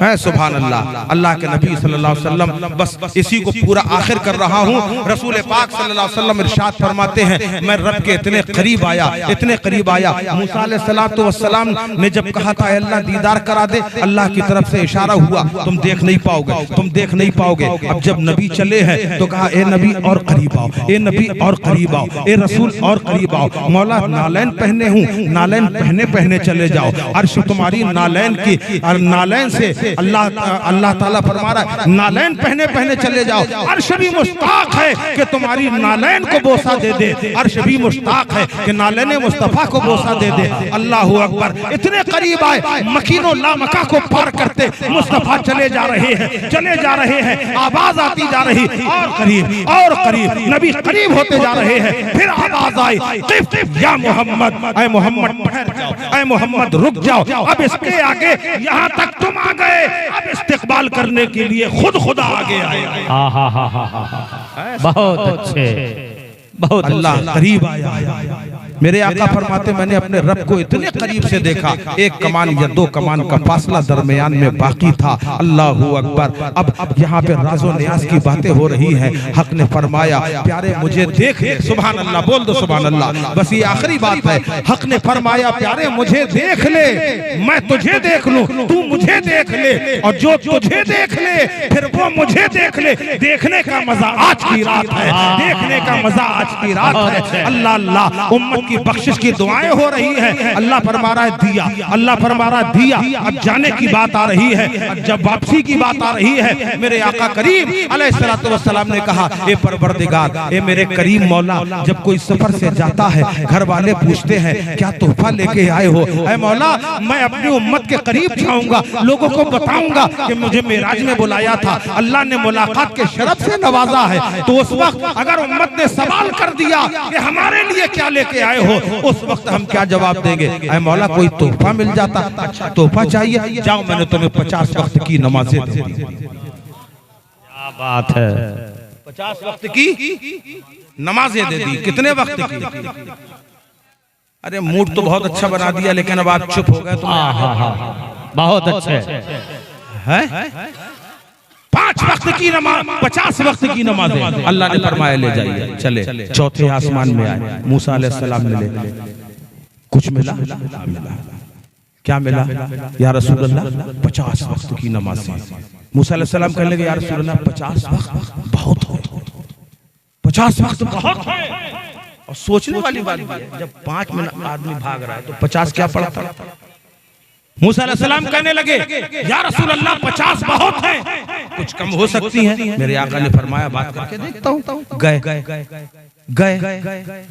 है। सुभान अल्लाह। अल्लाह के नबी सल्लल्लाहु अलैहि वसल्लम, बस इसी को पूरा आखिर कर रहा हूँ। रसूल पाक सल्लल्लाहु अलैहि वसल्लम इरशाद फरमाते हैं, मैं रब के इतने करीब आया, इतने करीब आया। मूसा अलैहिस्सलाम ने जब कहा था अल्लाह दीदार करा दे, अल्लाह की तरफ से इशारा हुआ, तुम देख नहीं पाओगे, तुम देख नहीं पाओगे। अब जब नबी चले हैं तो कहा ए नबी और करीब आओ, ए नबी और करीब आओ, ए रसूल और करीब आओ। मौला नालैन पहने हूँ, नालैन पहने पहने चले जाओ। अर्श तुम्हारी नालैन की, और नालैन से अल्लाह ताला फरमा रहा है नालैन पहने पहने चले जाओ। अर्श भी मुश्ताक है कि तुम्हारी नालैन को बोसा दे दे, अर्श भी मुश्ताक है कि नालैन मुस्तफा को बोसा दे दे। अल्लाह अकबर। इतने करीब आए, मकीनो लामका को पार करते मुस्तफा चले जा रहे हैं, चले जा रहे हैं। आवाज आती जा रही, और करीब और करीब, नबी करीब होते जा रहे हैं। फिर आवाज आई, क़िफ़ या मोहम्मद, ऐ मोहम्मद ठहर जाओ, ऐ मोहम्मद रुक जाओ। अब इसके आगे यहाँ तक तुम आ गए, अब इस्तिक़बाल करने के लिए खुदा आगे आए। बहुत अच्छे, बहुत अल्लाह करीब आया। मेरे आका फरमाते मैंने अपने रब को इतने करीब से देखा, एक कमान या दो कमान का फासला दरमियान में बाकी था। अल्लाह अकबर। अब यहाँ पे राजो नियाज की बातें हो रही हैं। हक ने फरमाया प्यारे मुझे देख ले। सुभान अल्लाह, बोल दो सुभान अल्लाह। बस ये आखिरी बात है। हक ने फरमाया प्यारे मुझे देख ले, मैं तुझे देख लूं, तू मुझे देख ले, और जो तुझे देख ले फिर वो मुझे देख ले। देखने का मजा आज की रात है, देखने का मजा आज की रात है। अल्लाह अल्लाह। उम्मत की बख्शिश की दुआएं हो रही है। अल्लाह फरमा रहा है दिया, अल्लाह फरमा रहा है दिया। अब जाने की बात आ रही है, अब जब वापसी की बात आ रही है, मेरे आका करीम अलैहिस्सलातु वस्सलाम ने कहा ए परवरदिगार, ए मेरे करीम मौला, जब कोई सफर से जाता है घर वाले पूछते हैं क्या तोहफा लेके आए हो। ऐ मौला मैं अपनी उम्मत के करीब जाऊंगा, लोगों को बताऊंगा कि मुझे मेराज में बुलाया था, अल्लाह ने मुलाकात के शरफ से नवाजा है। तो उस वक्त अगर उम्मत ने सवाल कर दिया कि हमारे लिए क्या लेके आए हो, उस वक्त हम क्या जवाब देंगे। ऐ मौला कोई तोहफा मिल जाता, अच्छा तोहफा चाहिए, जाओ मैंने तुम्हें 50 वक्त की नमाजें दे दी। क्या बात है, 50 वक्त की नमाजें दे दी। कितने वक्त की? अरे मूड तो बहुत अच्छा बना दिया, लेकिन अब आप चुप हो गए तो बहुत अच्छे है। 5 वक्त की नमाज, 50 वक्त की नमाजें अल्लाह ने फरमाया ले जाइए। चले चौथे आसमान में आए, मूसा अलैहिस्सलाम मिले। कुछ मिला? क्या मिला? या रसूल अल्लाह 50 वक्त की नमाज। मूसा अलैहिस्सलाम कहने लगे या रसूल अल्लाह 50 वक्त बहुत हो, 50 वक्त बहुत है। और सोचने वाली बात है, जब 5 मिनट आदमी भाग रहा है तो 50 क्या पड़ता? मूसा अलैहिस्सलाम कहने लगे या रसूल अल्लाह 50 बहुत है, कुछ कम हो सकती है। मेरे आका ने फरमाया बात करके देखता हूँ। गए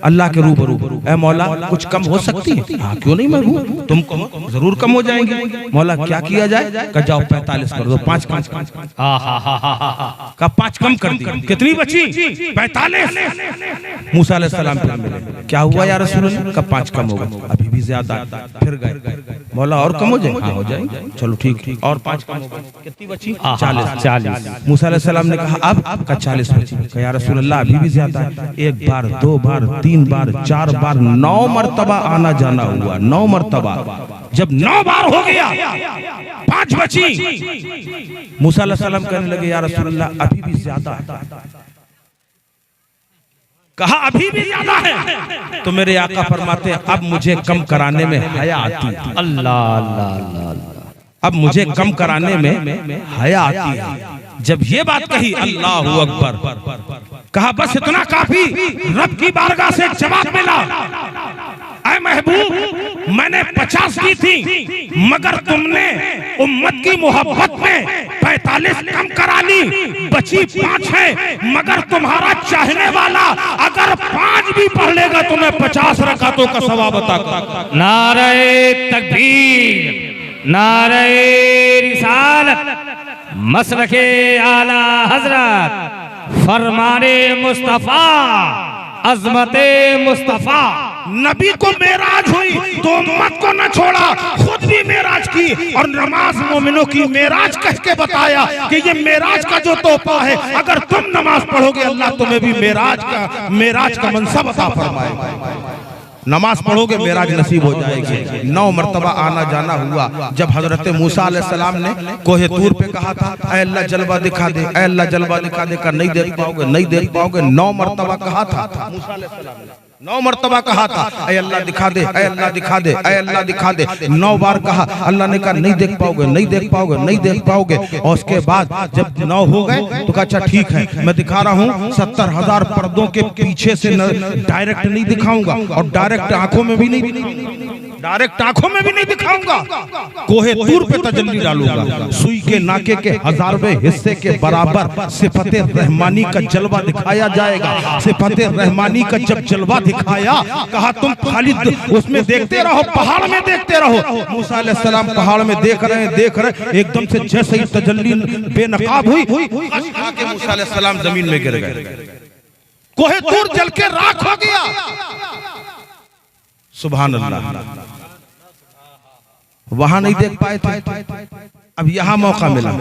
अल्लाह के रूबरू, ऐ मौला कुछ कम हो सकती है? हाँ क्यों नहीं, मैं हूँ, तुम कम जरूर कम हो जाएंगे। मौला क्या किया जाए? कहा जाओ 45 कर दो, 5 कम। का 5 कम कर दी, कितनी बची? 45। मूसा अलैहिस्सलाम पे मिले, क्या हुआ या रसूल अल्लाह? का 5 कम होगा, अभी भी ज्यादा। फिर गए, मौला और कम हो जाए? हाँ हो जाएंगे, चलो ठीक, और 5 कम होगा, कितनी बची? 40। मूसा अलैहिस्सलाम ने कहा अब? का 40 बची। कहा या रसूल अल्लाह अभी भी ज्यादा। 1 बार, 2 बार, 3 बार, 4 बार, 9 मरतबा आना जाना हुआ। 9 मरतबा। जब 9 बार हो गया, 5 बची। मूसा अलैहिस्सलाम कहने लगे या रसूल अल्लाह अभी भी ज्यादा। कहा अभी भी ज्यादा है। तो मेरे आका फरमाते हैं अब मुझे कम कराने में हया आती है। अल्लाह अल्लाह अल्लाह। अब मुझे कम कराने में हया आती है। जब ये बात कही अल्लाह अकबर, कहा बस इतना काफी। रब की बारगाह से जवाब मिला, ऐ महबूब मैंने 50 की थी, मगर तुमने उम्मत की मोहब्बत में 45 कम करा ली, बची 5 है। मगर तुम्हारा चाहने वाला अगर 5 भी पढ़ लेगा तो मैं 50 रकातों का सवाब अता करूंगा। नारे तकबीर, नारे रिसालत, मसलके आला हजरत, फरमाने मुस्तफा, अजमते मुस्तफा। नबी को मेराज हुई तो उम्मत को न छोड़ा, खुद भी मेराज की। और नमाज मोमिनों की मेराज कह के बताया कि ये मेराज का जो तोहफा है, अगर तुम नमाज पढ़ोगे अल्लाह तुम्हें भी मेराज का मनसब अता फरमाएगा। नमाज पढ़ोगे मेराज नसीब हो जाएगी। 9 मरतबा आना जाना हुआ। जब हजरत मूसा अलैहिस्सलाम ने कोहे तूर पे कहा था ऐ अल्लाह जलवा दिखा दे, ऐ अल्लाह जलवा दिखा दे, नहीं देख पाओगे, नहीं देख पाओगे। 9 मरतबा कहा था मूसा अलैहिस्सलाम ने, 9 मरतबा कहा था ऐ अल्लाह दिखा दे, ऐ अल्लाह दिखा दे, ऐ अल्लाह दिखा दे। 9 बार कहा, अल्लाह ने कहा नहीं देख पाओगे, नहीं देख पाओगे, नहीं देख पाओगे। और उसके बाद जब 9 हो गए तो कहा अच्छा ठीक है, मैं दिखा रहा हूँ 70,000 पर्दों के पीछे से डायरेक्ट नहीं दिखाऊंगा और डायरेक्ट आंखों में भी नहीं, डायरेक्ट आंखों में भी नहीं दिखाऊंगा। कोहे तूर पे तजल्ली डालूंगा, सुई के नाके के 1000वें हिस्से के बराबर सिफते रहमानी का जलवा दिखाया जाएगा। सिफते रहमानी का जब जलवा दिखाया, कहा तुम खाली उसमें देखते रहो, पहाड़ में देखते रहो। मूसा अलैहिस्सलाम पहाड़ में देख रहे हैं, देख रहे, एकदम से जैसे ही तजल्ली बेनकाब हुई, मूसा अलैहिस्सलाम जमीन में गिर गए। कोहे तूर जल के राख हो गया। सुभान अल्लाह। वहां नहीं देख पाए थे, अब यहां मौका मिला।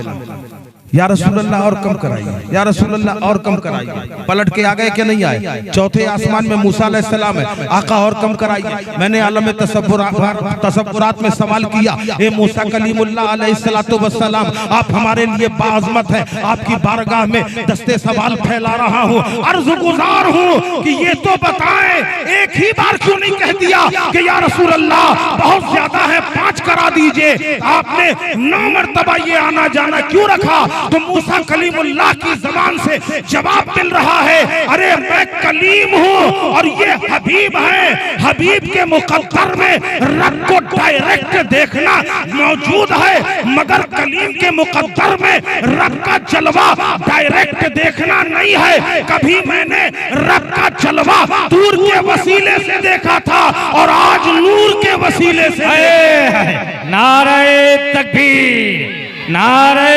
या रसूल अल्लाह और कम कराइए, या रसूल अल्लाह और कम कराइए। पलट के आ गए कि नहीं आए? चौथे आसमान में मूसा अलैहिस्सलाम है, आका और कम कराइए। मैंने आलम तसव्वुरात में सवाल किया, ए मूसा कलीमुल्लाह अलैहिस्सलातु वस्सलाम, आप हमारे लिए बाअज़मत हैं, आपकी बारगाह में दस्ते सवाल फैला रहा हूँ, अर्ज़ गुज़ार हूँ कि ये तो बताएं, एक ही बार क्यों नहीं कह दिया कि या रसूल अल्लाह बहुत ज्यादा है, 5 करा दीजिए। आपने 9 मरतबा ये आना जाना क्यों रखा? तो मूसा कलीमुल्लाह की जबान से जवाब मिल रहा है, अरे मैं कलीम हूँ और ये हबीब है। हबीब के मुकद्दर में रब को डायरेक्ट देखना मौजूद है, मगर कलीम के मुकद्दर में रब का जलवा डायरेक्ट देखना नहीं है। कभी मैंने रब का जलवा तूर के वसीले से देखा था और आज नूर के वसीले से। नारे तकबीर, नारे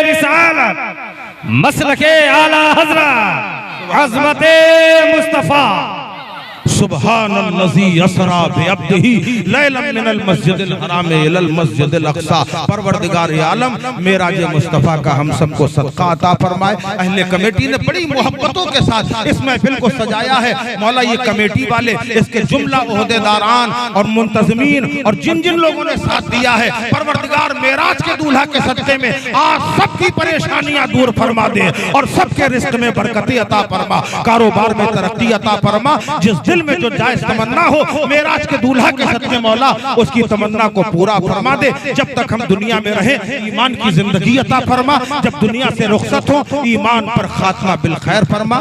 रिसालत, मसलके आला हज़रत अज़मते मुस्तफ़ा। सुब्हानल्लज़ी असरा बिअब्दिही लैलन मिनल मस्जिदिल हराम इलल मस्जिदिल अक़सा। परवरदिगार आलम मेराज मुस्तफ़ा का हम सबको सदका अता फरमाए। अहले कमेटी ने बड़ी मोहब्बतों के साथ इस महफिल को सजाया है। मौला ये कमेटी वाले, इसके जुमला ओहदेदारान और मुंतज़मीन और जिन जिन लोगों ने साथ दिया है, परवरदिगार मेराज के दूल्हा के सदक़े में आज सबकी परेशानियां दूर फरमा दे और सबके रिज़्क़ में बरकतें अता फरमा, कारोबार में तरक्की अता फरमा। जिस दिल में जो जायज तमन्ना हो मेराज के दूल्हा के सदक़े मौला उसकी तमन्ना को पूरा फरमा दे। जब तक हम दुनिया में रहे ईमान की जिंदगी अता फरमा, जब दुनिया से रुखसत हो ईमान पर खात्मा बिल खैर फरमा।